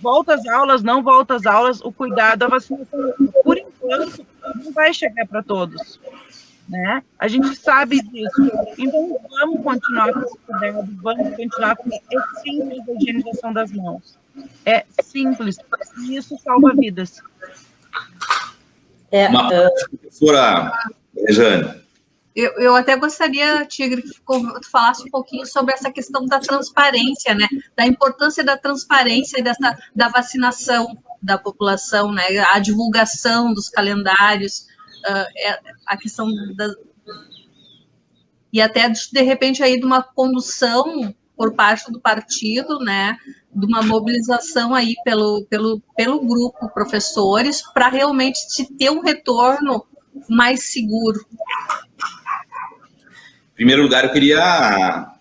Volta às aulas, não volta às aulas, o cuidado, a vacinação, por enquanto, não vai chegar para todos. Né? A gente sabe disso. Então, vamos continuar com esse cuidado, vamos continuar com esse simples da higienização das mãos. É simples, e isso salva vidas. Professora Rejane. Eu até gostaria, Tigre, que tu falasse um pouquinho sobre essa questão da transparência, né? Da importância da transparência e da vacinação da população, né? A divulgação dos calendários, a questão e até, de repente, aí de uma condução por parte do partido, né? De uma mobilização aí pelo grupo professores para realmente se ter um retorno mais seguro. Em primeiro lugar, eu queria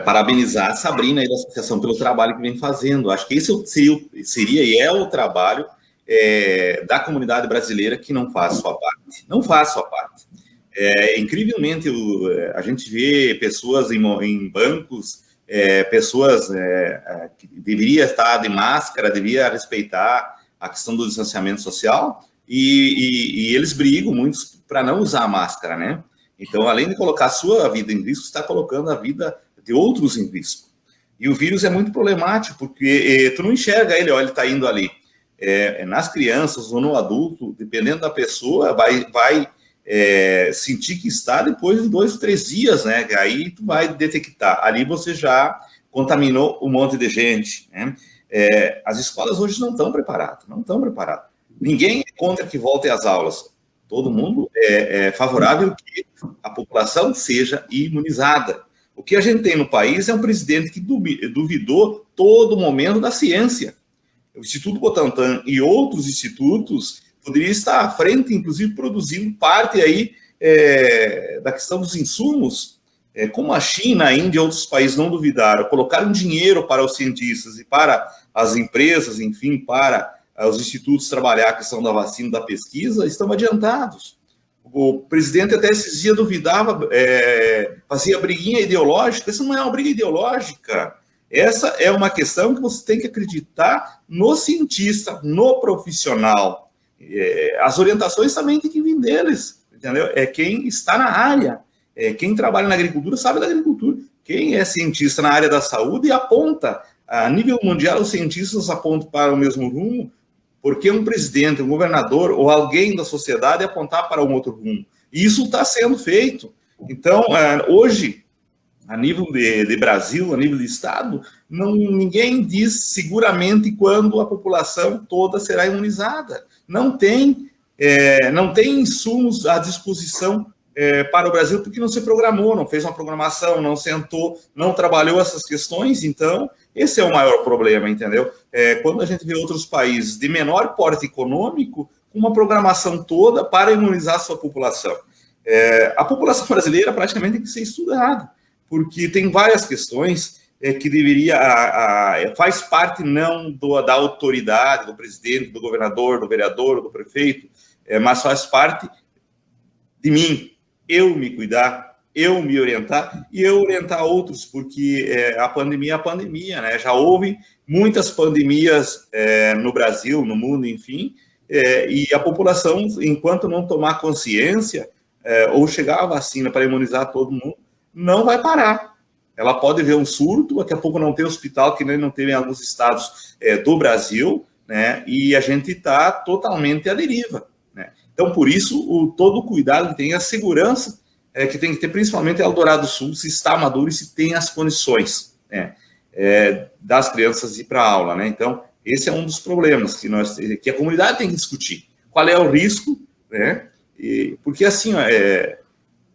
parabenizar a Sabrina aí da associação pelo trabalho que vem fazendo. Acho que esse seria e é o trabalho da comunidade brasileira que não faz sua parte. Não faz sua parte. Incrivelmente, a gente vê pessoas em bancos, pessoas que deveriam estar de máscara, deveriam respeitar a questão do distanciamento social, e eles brigam muito para não usar a máscara, né? Então, além de colocar a sua vida em risco, está colocando a vida de outros em risco. E o vírus é muito problemático, porque tu não enxerga ele, olha, ele está indo ali. Nas crianças ou no adulto, dependendo da pessoa, vai sentir que está depois de 2 ou 3 dias, né? Aí tu vai detectar. Ali você já contaminou um monte de gente, né? As escolas hoje não estão preparadas, Ninguém é contra que voltem às aulas. Todo mundo é favorável que a população seja imunizada. O que a gente tem no país é um presidente que duvidou todo momento da ciência. O Instituto Butantan e outros institutos poderiam estar à frente, inclusive produzindo parte aí da questão dos insumos, como a China, a Índia e outros países não duvidaram, colocaram dinheiro para os cientistas e para as empresas, enfim, para os institutos trabalhar a questão da vacina, da pesquisa, estão adiantados. O presidente até esses dias duvidava, fazia briguinha ideológica. Isso não é uma briga ideológica. Essa é uma questão que você tem que acreditar no cientista, no profissional. As orientações também tem que vir deles, entendeu? É quem está na área. Quem trabalha na agricultura sabe da agricultura. Quem é cientista na área da saúde aponta. A nível mundial, os cientistas apontam para o mesmo rumo, porque um presidente, um governador ou alguém da sociedade apontar para um outro rumo. E isso está sendo feito. Então, hoje, a nível de Brasil, a nível de Estado, ninguém diz seguramente quando a população toda será imunizada. Não tem insumos à disposição para o Brasil, porque não se programou, não fez uma programação, não sentou, não trabalhou essas questões. Então, esse é o maior problema, entendeu? Quando a gente vê outros países de menor porte econômico, com uma programação toda para imunizar a sua população. A população brasileira praticamente tem que ser estudada, porque tem várias questões que faz parte não da autoridade, do presidente, do governador, do vereador, do prefeito, mas faz parte de mim, eu me cuidar, eu me orientar e eu orientar outros, porque a pandemia é a pandemia, né? Já houve muitas pandemias no Brasil, no mundo, enfim, e a população, enquanto não tomar consciência ou chegar a vacina para imunizar todo mundo, não vai parar. Ela pode ver um surto, daqui a pouco não tem hospital, que nem não teve em alguns estados do Brasil, né? E a gente está totalmente à deriva, né? Então, por isso, todo o cuidado que tem, a segurança que tem que ter, principalmente em Eldorado do Sul, se está maduro e se tem as condições, né, das crianças ir para a aula, né? Então, esse é um dos problemas que a comunidade tem que discutir. Qual é o risco, né? Porque, assim,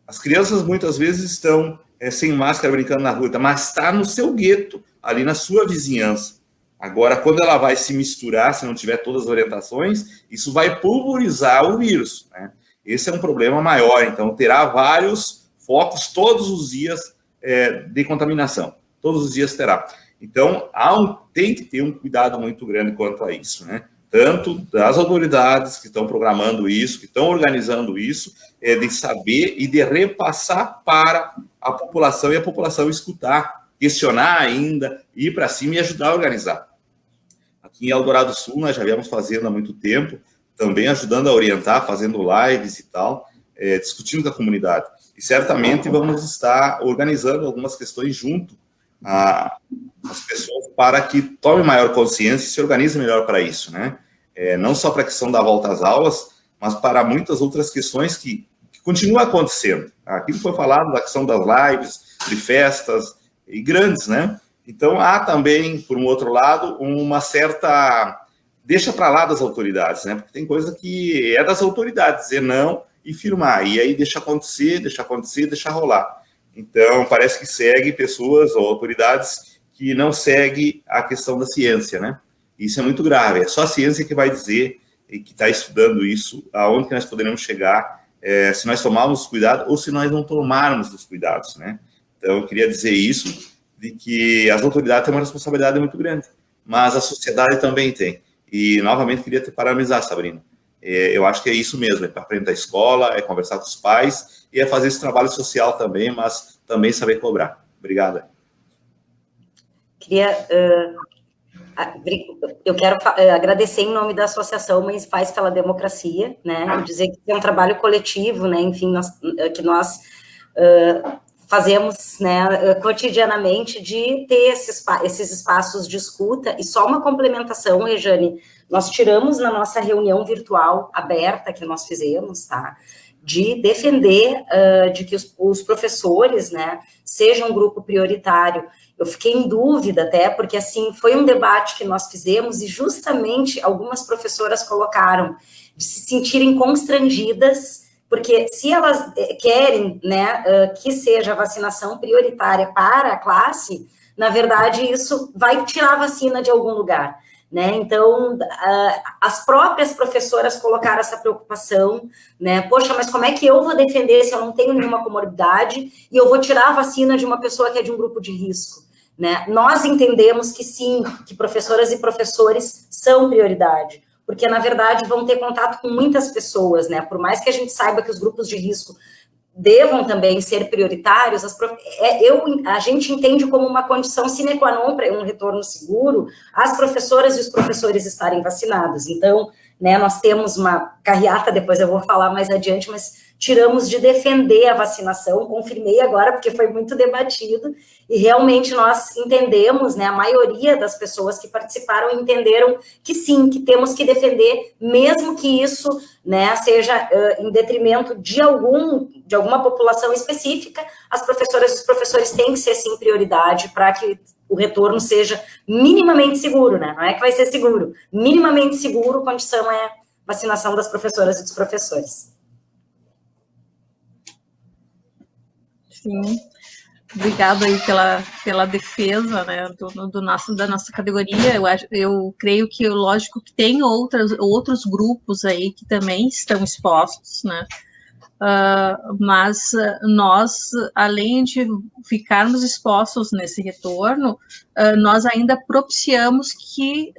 as crianças muitas vezes estão sem máscara brincando na rua, mas está no seu gueto, ali na sua vizinhança. Agora, quando ela vai se misturar, se não tiver todas as orientações, isso vai pulverizar o vírus, né? Esse é um problema maior, então terá vários focos todos os dias de contaminação, todos os dias terá. Então, tem que ter um cuidado muito grande quanto a isso, né? Tanto das autoridades que estão programando isso, que estão organizando isso, de saber e de repassar para a população e a população escutar, questionar ainda, ir para cima e ajudar a organizar. Aqui em Eldorado do Sul, nós já viemos fazendo há muito tempo, também ajudando a orientar, fazendo lives e tal, discutindo com a comunidade. E certamente vamos estar organizando algumas questões junto às pessoas para que tomem maior consciência e se organizem melhor para isso, né? Não só para a questão da volta às aulas, mas para muitas outras questões que continuam acontecendo. Aquilo foi falado da questão das lives, de festas e grandes, né? Então, há também, por um outro lado, uma certa deixa para lá das autoridades, né? Porque tem coisa que é das autoridades, dizer não e firmar. E aí deixa acontecer, deixa rolar. Então, parece que segue pessoas ou autoridades que não seguem a questão da ciência, né? Isso é muito grave. É só a ciência que vai dizer e que está estudando isso, aonde que nós poderemos chegar, se nós tomarmos os cuidados ou se nós não tomarmos os cuidados, né? Então, eu queria dizer isso, de que as autoridades têm uma responsabilidade muito grande, mas a sociedade também tem. E, novamente, queria te parabenizar, Sabrina. Eu acho que é isso mesmo, para frente da escola, conversar com os pais e fazer esse trabalho social também, mas também saber cobrar. Obrigada. Eu quero agradecer em nome da Associação Mães e Pais pela Democracia, né, dizer que é um trabalho coletivo, né, enfim, que nós fazemos, né, cotidianamente, de ter esses espaços de escuta. E só uma complementação, Rejane, nós tiramos na nossa reunião virtual aberta que nós fizemos, tá, de defender de que os professores, né, sejam um grupo prioritário. Eu fiquei em dúvida até, porque, assim, foi um debate que nós fizemos e justamente algumas professoras colocaram de se sentirem constrangidas, porque se elas querem, né, que seja a vacinação prioritária para a classe, na verdade, isso vai tirar a vacina de algum lugar. né? Então, as próprias professoras colocaram essa preocupação, né? Poxa, mas como é que eu vou defender se eu não tenho nenhuma comorbidade e eu vou tirar a vacina de uma pessoa que é de um grupo de risco, né? Nós entendemos que sim, que professoras e professores são prioridade, porque, na verdade, vão ter contato com muitas pessoas, né? Por mais que a gente saiba que os grupos de risco devam também ser prioritários, a gente entende como uma condição sine qua non para um retorno seguro as professoras e os professores estarem vacinados. Então, né, nós temos uma carreata, depois eu vou falar mais adiante, mas tiramos de defender a vacinação, confirmei agora, porque foi muito debatido, e realmente nós entendemos, né, a maioria das pessoas que participaram entenderam que sim, que temos que defender, mesmo que isso, né, seja em detrimento de alguma população específica, as professoras e os professores têm que ser, sim, prioridade para que o retorno seja minimamente seguro, né, não é que vai ser seguro, minimamente seguro, condição é vacinação das professoras e dos professores. Sim, obrigada aí pela defesa, né, da nossa categoria. Eu creio que, lógico, que tem outros grupos aí que também estão expostos, né, mas nós, além de ficarmos expostos nesse retorno, nós ainda propiciamos que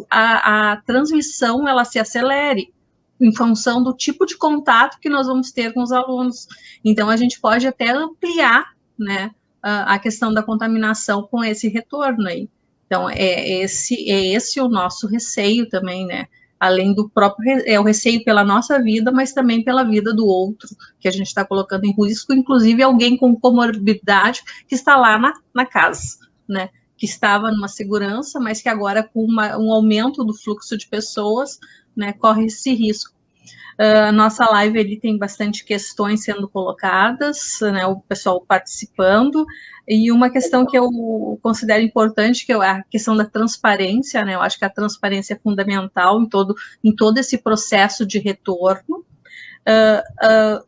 a transmissão ela se acelere, em função do tipo de contato que nós vamos ter com os alunos. Então, a gente pode até ampliar, né, a questão da contaminação com esse retorno aí. Então, é esse o nosso receio também, né, além do próprio, o receio pela nossa vida, mas também pela vida do outro, que a gente está colocando em risco, inclusive alguém com comorbidade que está lá na casa, né, que estava numa segurança, mas que agora, com um aumento do fluxo de pessoas, né, corre esse risco. A nossa live ele tem bastante questões sendo colocadas, né, o pessoal participando, e uma questão que eu considero importante, que é a questão da transparência, né, eu acho que a transparência é fundamental em todo esse processo de retorno.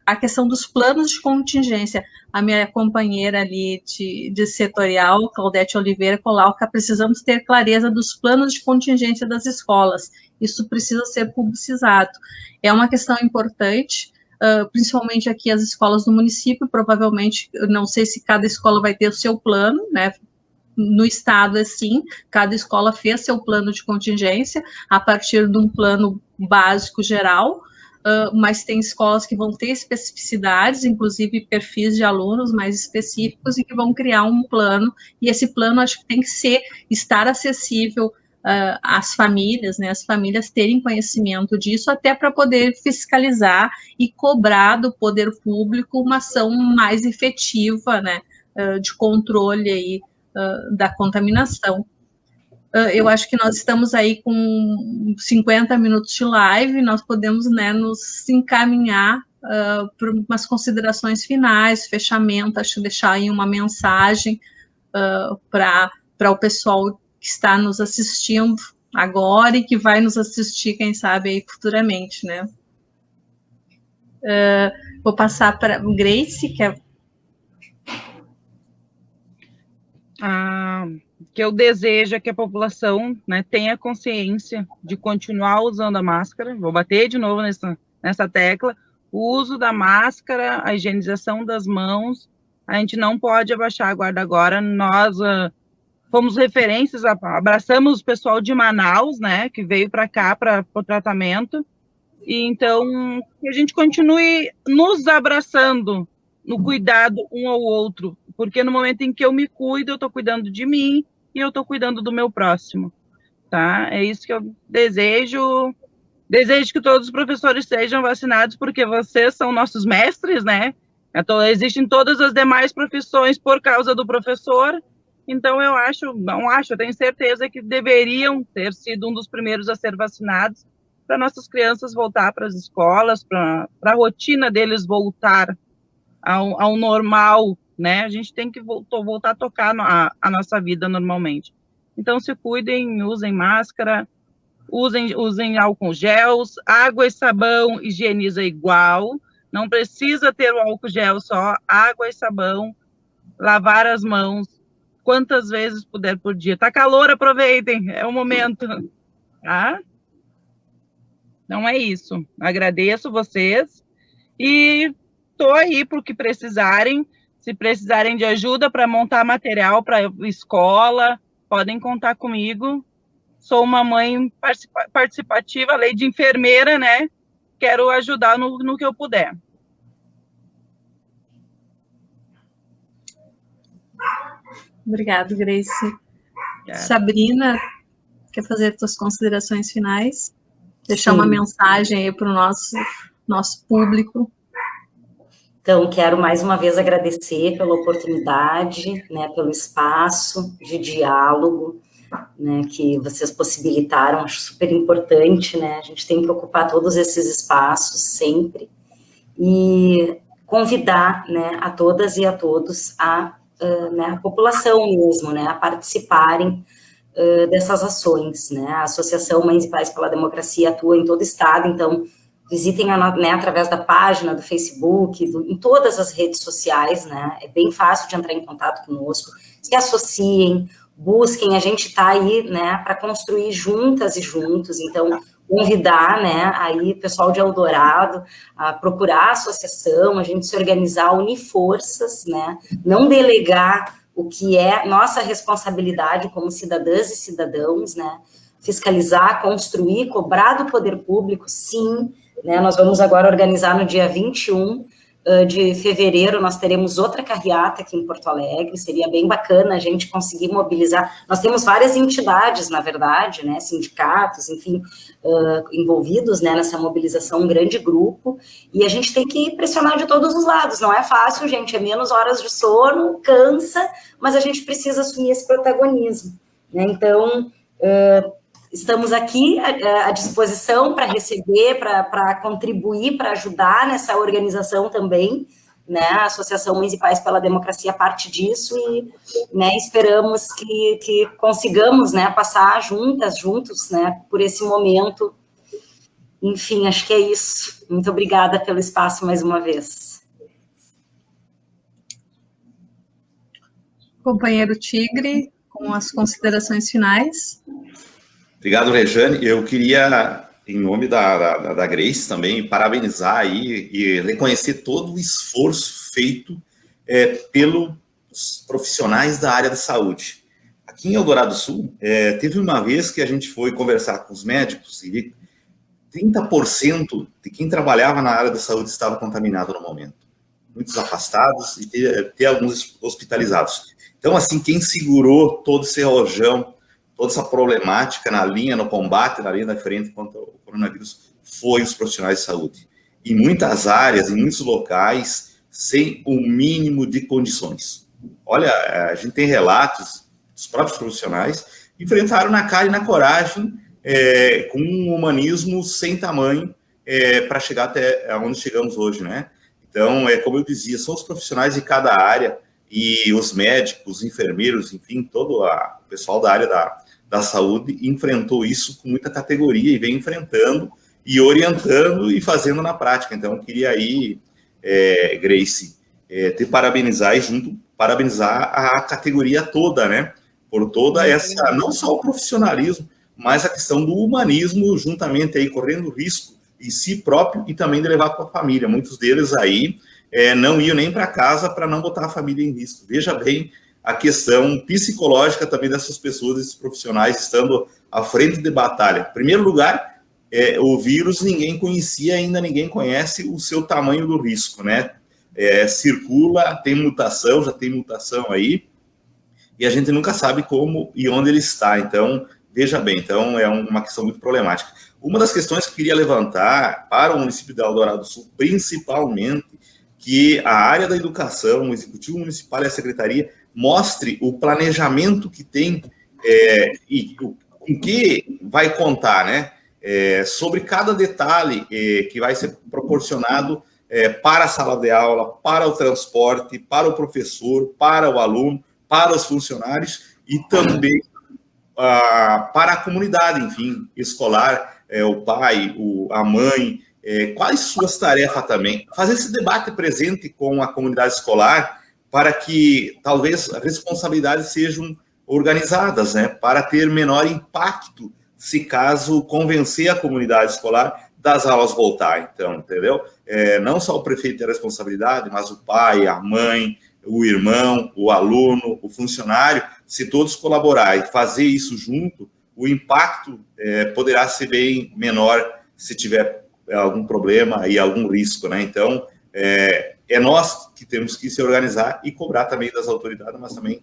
A questão dos planos de contingência, a minha companheira ali de setorial, Claudete Oliveira, coloca: precisamos ter clareza dos planos de contingência das escolas, isso precisa ser publicizado. É uma questão importante, principalmente aqui as escolas do município, provavelmente, eu não sei se cada escola vai ter o seu plano, né, no estado, assim, cada escola fez seu plano de contingência, a partir de um plano básico geral, mas tem escolas que vão ter especificidades, inclusive perfis de alunos mais específicos, e que vão criar um plano, e esse plano acho que tem que estar acessível às famílias, né, as famílias terem conhecimento disso, até para poder fiscalizar e cobrar do poder público uma ação mais efetiva, né, de controle aí, da contaminação. Eu acho que nós estamos aí com 50 minutos de live, nós podemos, né, nos encaminhar para umas considerações finais, fechamento, acho que deixar aí uma mensagem para o pessoal que está nos assistindo agora e que vai nos assistir, quem sabe, aí futuramente, né. Vou passar para o Grace, que é... Que eu desejo é que a população, né, tenha consciência de continuar usando a máscara. Vou bater de novo nessa tecla. O uso da máscara, a higienização das mãos, a gente não pode abaixar a guarda agora. Nós fomos referências, abraçamos o pessoal de Manaus, né, que veio para cá para o tratamento, e então que a gente continue nos abraçando no cuidado um ao outro, porque no momento em que eu me cuido, eu estou cuidando de mim e eu estou cuidando do meu próximo, tá? É isso que eu desejo. Desejo que todos os professores sejam vacinados, porque vocês são nossos mestres, né? Existem todas as demais profissões por causa do professor, então eu tenho certeza que deveriam ter sido um dos primeiros a ser vacinados, para nossas crianças voltar para as escolas, para a rotina deles voltar ao normal, né? A gente tem que voltar a tocar a nossa vida normalmente. Então, se cuidem, usem máscara, usem álcool gel, água e sabão higieniza igual, não precisa ter o álcool gel só, água e sabão, lavar as mãos quantas vezes puder por dia. Tá calor, aproveitem, é o momento. tá? Então é isso. Agradeço vocês e estou aí para o que precisarem. Se precisarem de ajuda para montar material para escola, podem contar comigo. Sou uma mãe participativa, lei de enfermeira, né? Quero ajudar no que eu puder. Obrigada, Grace. Sabrina, quer fazer suas considerações finais? Deixar uma mensagem aí para o nosso público. Então, quero mais uma vez agradecer pela oportunidade, né, pelo espaço de diálogo, né, que vocês possibilitaram, acho super importante, né, a gente tem que ocupar todos esses espaços sempre, e convidar, né, a todas e a todos, né, a população mesmo, né, a participarem dessas ações, né, a Associação Mães e Pais pela Democracia atua em todo o estado, então, visitem, né, através da página, do Facebook, em todas as redes sociais, né, é bem fácil de entrar em contato conosco, se associem, busquem, a gente está aí, né, para construir juntas e juntos, então, convidar, né, aí o pessoal de Eldorado a procurar a associação, a gente se organizar, unir forças, né, não delegar o que é nossa responsabilidade como cidadãs e cidadãos, né, fiscalizar, construir, cobrar do poder público, sim, né, nós vamos agora organizar no dia 21 de fevereiro, nós teremos outra carreata aqui em Porto Alegre, seria bem bacana a gente conseguir mobilizar, nós temos várias entidades, na verdade, né, sindicatos, enfim, envolvidos, né, nessa mobilização, um grande grupo, e a gente tem que pressionar de todos os lados, não é fácil, gente, é menos horas de sono, cansa, mas a gente precisa assumir esse protagonismo, né, então, estamos aqui à disposição para receber, para contribuir, para ajudar nessa organização também, né, a Associação Mães e Pais pela Democracia parte disso e, né, esperamos que consigamos, né, passar juntos, né, por esse momento. Enfim, acho que é isso. Muito obrigada pelo espaço mais uma vez. Companheiro Tigre, com as considerações finais. Obrigado, Rejane. Eu queria, em nome da Grace também, parabenizar aí e reconhecer todo o esforço feito pelos profissionais da área da saúde. Aqui em Eldorado do Sul, teve uma vez que a gente foi conversar com os médicos e 30% de quem trabalhava na área da saúde estava contaminado no momento. Muitos afastados e até alguns hospitalizados. Então, assim, quem segurou todo esse rojão, toda essa problemática na linha, no combate, na linha da frente contra o coronavírus, foi os profissionais de saúde. Em muitas áreas, em muitos locais, sem o mínimo de condições. Olha, a gente tem relatos dos próprios profissionais que enfrentaram na cara e na coragem, com um humanismo sem tamanho, para chegar até onde chegamos hoje, né? Então, como eu dizia, são os profissionais de cada área, e os médicos, os enfermeiros, enfim, todo o pessoal da área da saúde enfrentou isso com muita categoria e vem enfrentando e orientando e fazendo na prática. Então, eu queria aí, Grace, te parabenizar e junto parabenizar a categoria toda, né? Por toda essa, não só o profissionalismo, mas a questão do humanismo juntamente aí, correndo risco em si próprio e também de levar para a família. Muitos deles aí não iam nem para casa para não botar a família em risco. Veja bem a questão psicológica também dessas pessoas, esses profissionais, estando à frente de batalha. Em primeiro lugar, o vírus ninguém conhecia, ainda ninguém conhece o seu tamanho do risco, né? Circula, tem mutação, já tem mutação aí, e a gente nunca sabe como e onde ele está. Então, veja bem, então é uma questão muito problemática. Uma das questões que eu queria levantar para o município de Eldorado do Sul, principalmente, que a área da educação, o executivo municipal e a secretaria mostre o planejamento que tem e com que vai contar, né? Sobre cada detalhe que vai ser proporcionado para a sala de aula, para o transporte, para o professor, para o aluno, para os funcionários e também para a comunidade, enfim, escolar, o pai, a mãe, quais suas tarefas também. Fazer esse debate presente com a comunidade escolar para que talvez as responsabilidades sejam organizadas, né, para ter menor impacto se caso convencer a comunidade escolar das aulas voltar, então, entendeu? Não só o prefeito tem a responsabilidade, mas o pai, a mãe, o irmão, o aluno, o funcionário, se todos colaborarem e fazer isso junto, o impacto poderá ser bem menor se tiver algum problema e algum risco, né? Então, é nós que temos que se organizar e cobrar também das autoridades, mas também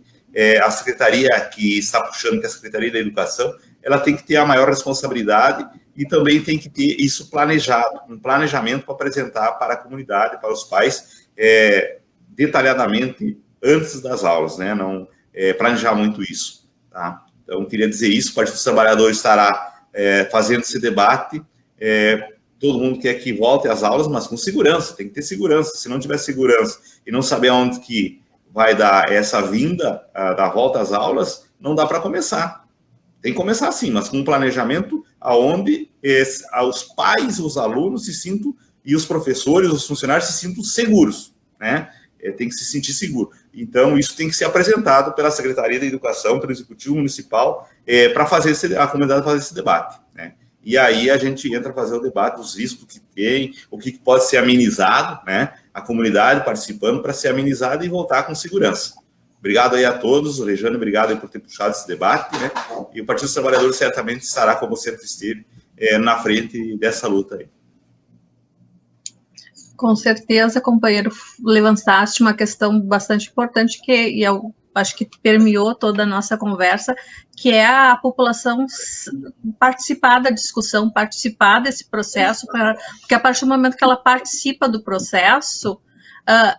a secretaria que está puxando, que é a Secretaria da Educação, ela tem que ter a maior responsabilidade e também tem que ter isso planejado, um planejamento para apresentar para a comunidade, para os pais, detalhadamente antes das aulas, né? Não planejar muito isso, tá? Então, queria dizer isso, o Partido dos Trabalhadores estará fazendo esse debate, todo mundo quer que volte às aulas, mas com segurança, tem que ter segurança. Se não tiver segurança e não saber aonde que vai dar essa vinda da volta às aulas, não dá para começar. Tem que começar assim, mas com um planejamento aonde os pais, os alunos se sintam, e os professores, os funcionários se sintam seguros, né? Tem que se sentir seguro. Então, isso tem que ser apresentado pela Secretaria da Educação, pelo Executivo Municipal, para a comunidade fazer esse debate, né? E aí a gente entra a fazer o debate dos riscos que tem, o que pode ser amenizado, né? A comunidade participando para ser amenizada e voltar com segurança. Obrigado aí a todos, Rejane, obrigado aí por ter puxado esse debate, né? E o Partido dos Trabalhadores certamente estará, como sempre esteve, na frente dessa luta aí. Com certeza, companheiro, levantaste uma questão bastante importante e eu acho que permeou toda a nossa conversa, que é a população participar da discussão, participar desse processo, porque a partir do momento que ela participa do processo,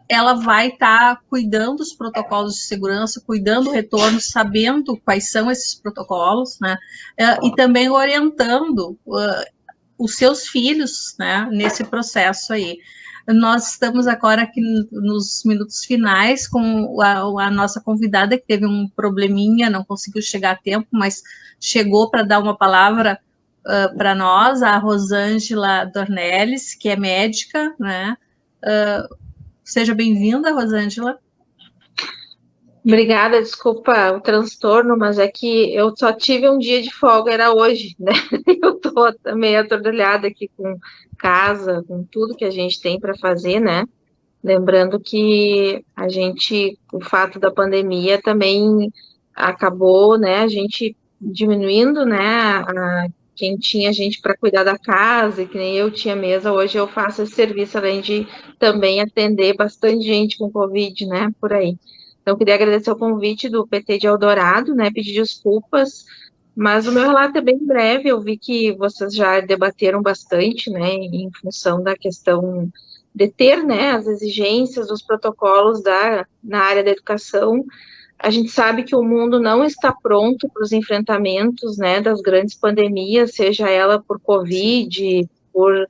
ela vai estar cuidando dos protocolos de segurança, cuidando do retorno, sabendo quais são esses protocolos, né, e também orientando os seus filhos, né, nesse processo aí. Nós estamos agora aqui nos minutos finais com a nossa convidada, que teve um probleminha, não conseguiu chegar a tempo, mas chegou para dar uma palavra para nós, a Rosângela Dornelles, que é médica, né? Seja bem-vinda, Rosângela. Obrigada, desculpa o transtorno, mas é que eu só tive um dia de folga, era hoje, né? Eu tô meio atordilhada aqui com casa, com tudo que a gente tem para fazer, né? Lembrando que o fato da pandemia também acabou, né? A gente diminuindo, né? Quem tinha gente para cuidar da casa, e que nem eu tinha mesa, hoje eu faço esse serviço, além de também atender bastante gente com Covid, né? Por aí. Então, queria agradecer o convite do PT de Eldorado, né, pedir desculpas, mas o meu relato é bem breve. Eu vi que vocês já debateram bastante, né, em função da questão de ter, né, as exigências dos protocolos na área da educação. A gente sabe que o mundo não está pronto para os enfrentamentos, né, das grandes pandemias, seja ela por Covid, por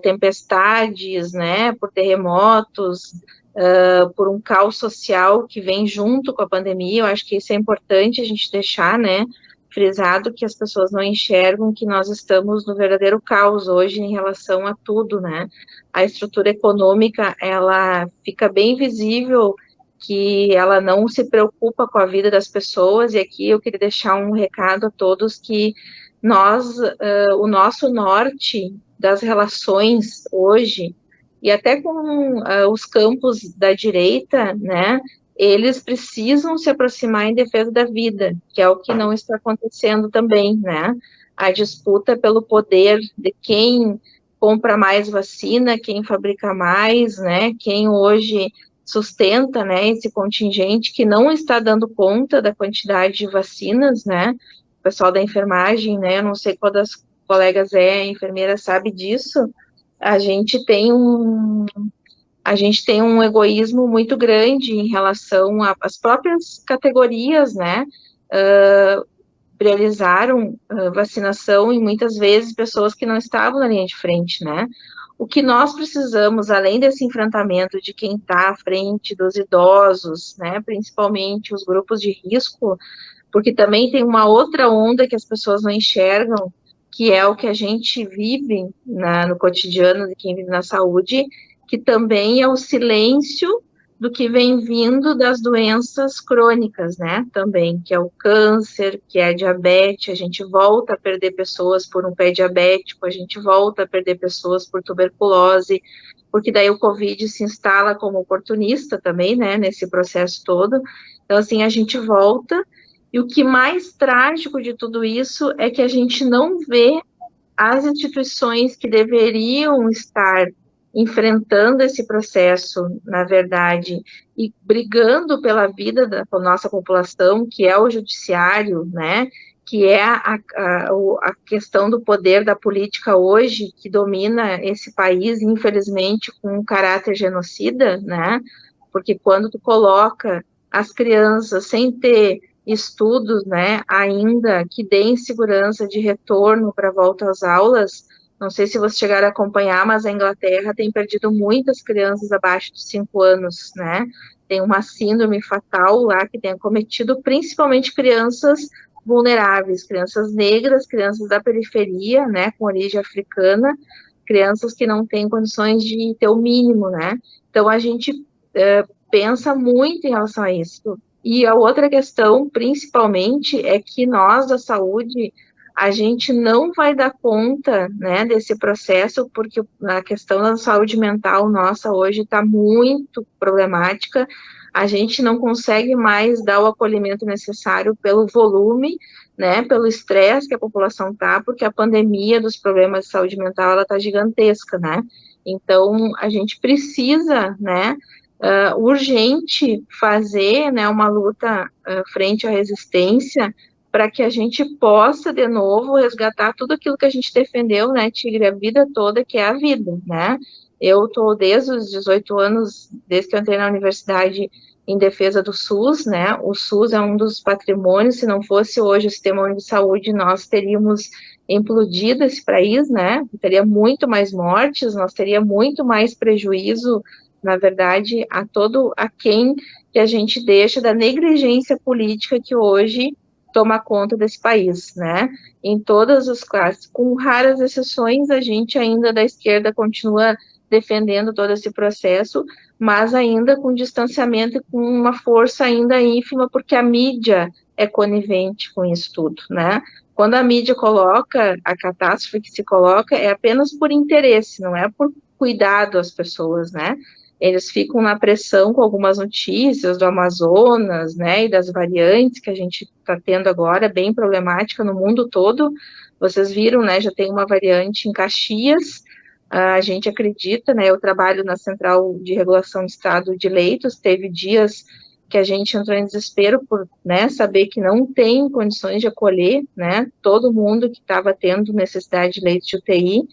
tempestades, né, por terremotos, por um caos social que vem junto com a pandemia. Eu acho que isso é importante a gente deixar, né, frisado, que as pessoas não enxergam que nós estamos no verdadeiro caos hoje em relação a tudo, né. A estrutura econômica, ela fica bem visível que ela não se preocupa com a vida das pessoas, e aqui eu queria deixar um recado a todos que o nosso norte das relações hoje, e até com os campos da direita, né, eles precisam se aproximar em defesa da vida, que é o que não está acontecendo também, né, a disputa pelo poder de quem compra mais vacina, quem fabrica mais, né, quem hoje sustenta, né, esse contingente que não está dando conta da quantidade de vacinas, né, o pessoal da enfermagem, né, eu não sei qual das colegas enfermeira sabe disso. A gente tem um egoísmo muito grande em relação às próprias categorias, né, priorizaram vacinação e muitas vezes pessoas que não estavam na linha de frente, né. O que nós precisamos, além desse enfrentamento de quem está à frente, dos idosos, né, principalmente os grupos de risco, porque também tem uma outra onda que as pessoas não enxergam, que é o que a gente vive no cotidiano de quem vive na saúde, que também é o silêncio do que vem vindo das doenças crônicas, né, também, que é o câncer, que é a diabetes, a gente volta a perder pessoas por um pé diabético, a gente volta a perder pessoas por tuberculose, porque daí o Covid se instala como oportunista também, né, nesse processo todo. Então, assim, a gente volta, e o que mais trágico de tudo isso é que a gente não vê as instituições que deveriam estar enfrentando esse processo, na verdade, e brigando pela vida da nossa população, que é o judiciário, né, que é a questão do poder da política hoje, que domina esse país, infelizmente, com um caráter genocida, né, porque quando tu coloca as crianças sem ter estudos, né, ainda que deem segurança de retorno para a volta às aulas. Não sei se vocês chegaram a acompanhar, mas a Inglaterra tem perdido muitas crianças abaixo de 5 anos, né? Tem uma síndrome fatal lá que tem acometido principalmente crianças vulneráveis, crianças negras, crianças da periferia, né, com origem africana, crianças que não têm condições de ter o mínimo, né? Então a gente pensa muito em relação a isso. E a outra questão, principalmente, é que nós, da saúde, a gente não vai dar conta, né, desse processo, porque a questão da saúde mental nossa hoje está muito problemática, a gente não consegue mais dar o acolhimento necessário pelo volume, né, pelo estresse que a população está, porque a pandemia dos problemas de saúde mental, ela está gigantesca, né, então a gente precisa, né, urgente fazer, né, uma luta frente à resistência, para que a gente possa, de novo, resgatar tudo aquilo que a gente defendeu, né, Tigre, a vida toda, que é a vida, né. Eu estou desde os 18 anos, desde que eu entrei na universidade, em defesa do SUS, né, o SUS é um dos patrimônios, se não fosse hoje o Sistema Único de Saúde, nós teríamos implodido esse país, né, teria muito mais mortes, nós teríamos muito mais prejuízo, na verdade, a quem que a gente deixa da negligência política que hoje toma conta desse país, né? Em todas as classes, com raras exceções, a gente ainda da esquerda continua defendendo todo esse processo, mas ainda com distanciamento e com uma força ainda ínfima, porque a mídia é conivente com isso tudo, né? Quando a mídia coloca a catástrofe que se coloca, é apenas por interesse, não é por cuidado às pessoas, né? Eles ficam na pressão com algumas notícias do Amazonas, né, e das variantes que a gente está tendo agora, bem problemática no mundo todo. Vocês viram, né, já tem uma variante em Caxias, a gente acredita, né, eu trabalho na Central de Regulação de Estado de Leitos, teve dias que a gente entrou em desespero por, né, saber que não tem condições de acolher, né, todo mundo que estava tendo necessidade de leitos de UTI,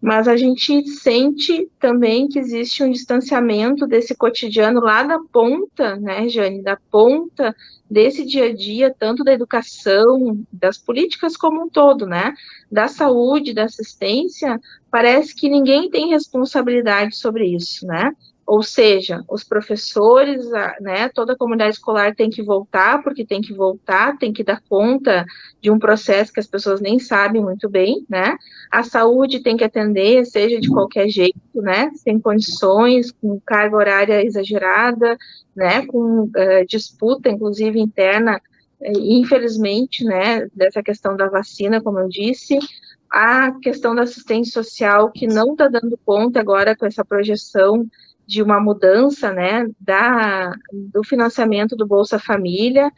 mas a gente sente também que existe um distanciamento desse cotidiano lá da ponta, né, Jane, da ponta desse dia a dia, tanto da educação, das políticas como um todo, né, da saúde, da assistência, parece que ninguém tem responsabilidade sobre isso, né, ou seja, os professores, né, toda a comunidade escolar tem que voltar, porque tem que voltar, tem que dar conta de um processo que as pessoas nem sabem muito bem, né, a saúde tem que atender, seja de qualquer jeito, né, sem condições, com carga horária exagerada, né, com disputa, inclusive, interna, infelizmente, né, dessa questão da vacina, como eu disse, a questão da assistência social, que não está dando conta agora com essa projeção de uma mudança, né, do financiamento do Bolsa Família.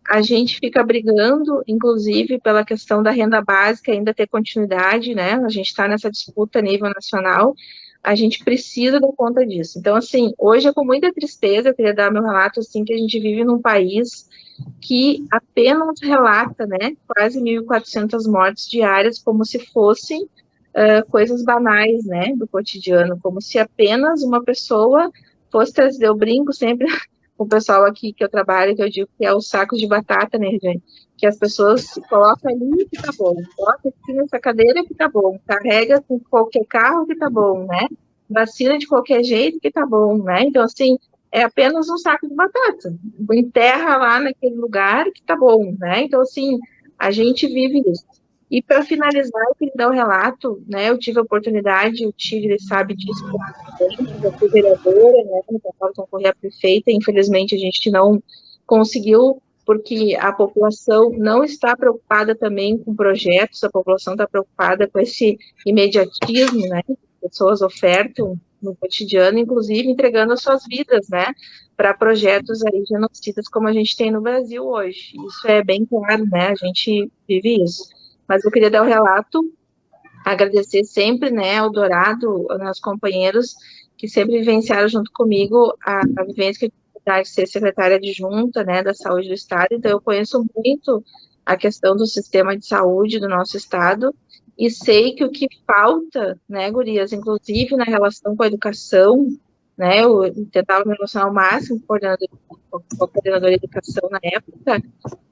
A gente fica brigando, inclusive, pela questão da renda básica ainda ter continuidade, né, a gente está nessa disputa a nível nacional, a gente precisa dar conta disso. Então, assim, hoje é com muita tristeza, eu queria dar meu relato, assim, que a gente vive num país que apenas relata, né, quase 1.400 mortes diárias, como se fossem coisas banais, né, do cotidiano, como se apenas uma pessoa fosse trazer, eu brinco sempre com o pessoal aqui que eu trabalho, que eu digo que é o saco de batata, né, gente, que as pessoas colocam ali que tá bom, coloca aqui nessa cadeira que tá bom, carrega com qualquer carro que tá bom, né, vacina de qualquer jeito que tá bom, né, então assim, é apenas um saco de batata, enterra lá naquele lugar que tá bom, né, então assim, a gente vive isso. E para finalizar, eu queria dar um relato, né? Eu tive a oportunidade, o Tigre sabe disso, eu fui vereadora, né? Eu tentava concorrer a prefeita, infelizmente a gente não conseguiu, porque a população não está preocupada também com projetos, a população está preocupada com esse imediatismo, né? Pessoas ofertam no cotidiano, inclusive entregando as suas vidas, né? Para projetos aí genocidas como a gente tem no Brasil hoje. Isso é bem claro, né? A gente vive isso. Mas eu queria dar o relato, agradecer sempre, né, ao Dourado, aos meus companheiros, que sempre vivenciaram junto comigo a vivência que eu tive de ser secretária adjunta, né, da saúde do Estado. Então, eu conheço muito a questão do sistema de saúde do nosso Estado, e sei que o que falta, né, gurias, inclusive na relação com a educação, né, eu tentava me relacionar ao máximo com a coordenadora de educação na época,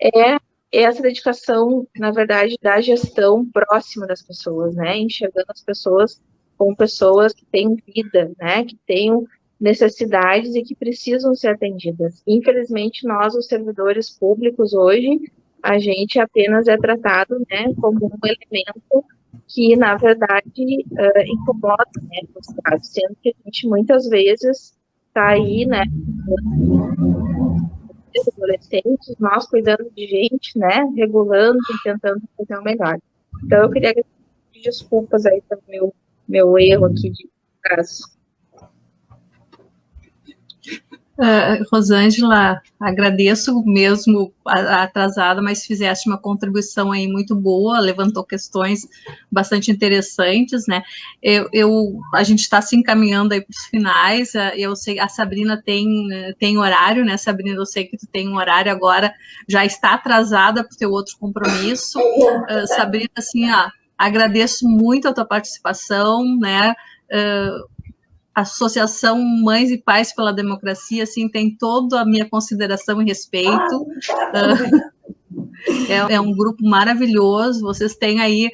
é essa dedicação, na verdade, da gestão próxima das pessoas, né, enxergando as pessoas como pessoas que têm vida, né, que têm necessidades e que precisam ser atendidas. Infelizmente, nós, os servidores públicos, hoje, a gente apenas é tratado, né, como um elemento que, na verdade, incomoda, né, o Estado, sendo que a gente, muitas vezes, está aí, né, adolescentes, nós cuidando de gente, né, regulando e tentando fazer o melhor. Então, eu queria pedir desculpas aí pelo meu erro aqui de caso. Rosângela, agradeço mesmo a atrasada, mas fizeste uma contribuição aí muito boa, levantou questões bastante interessantes, né? A gente está se encaminhando aí para os finais. Eu sei, a Sabrina tem horário, né, Sabrina? Eu sei que tu tem um horário agora, já está atrasada para o teu outro compromisso. Sabrina, assim, agradeço muito a tua participação, né? A Associação Mães e Pais pela Democracia, assim, tem toda a minha consideração e respeito. É um grupo maravilhoso. Vocês têm aí,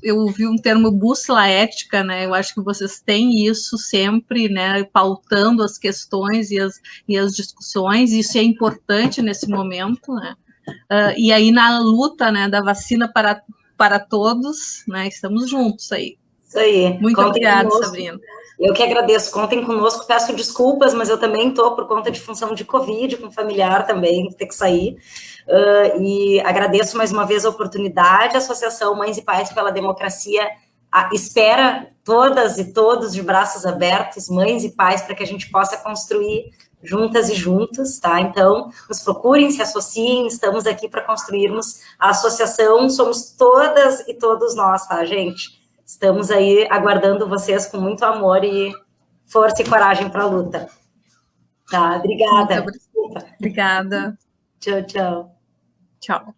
eu ouvi um termo bússola ética, né? Eu acho que vocês têm isso sempre, né? Pautando as questões e as discussões. Isso é importante nesse momento, né? E aí na luta, né, da vacina para todos, né? Estamos juntos aí. Isso aí. Muito obrigada, Sabrina. Eu que agradeço, contem conosco, peço desculpas, mas eu também estou por conta de função de Covid, com familiar também, ter que sair, e agradeço mais uma vez a oportunidade. A Associação Mães e Pais pela Democracia espera todas e todos de braços abertos, mães e pais, para que a gente possa construir juntas e juntos, tá? Então, nos procurem, se associem, estamos aqui para construirmos a associação, somos todas e todos nós, tá, gente? Estamos aí aguardando vocês com muito amor e força e coragem para a luta. Tá, obrigada. Obrigada. Tchau, tchau. Tchau.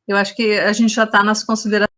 Eu acho que a gente já está nas considerações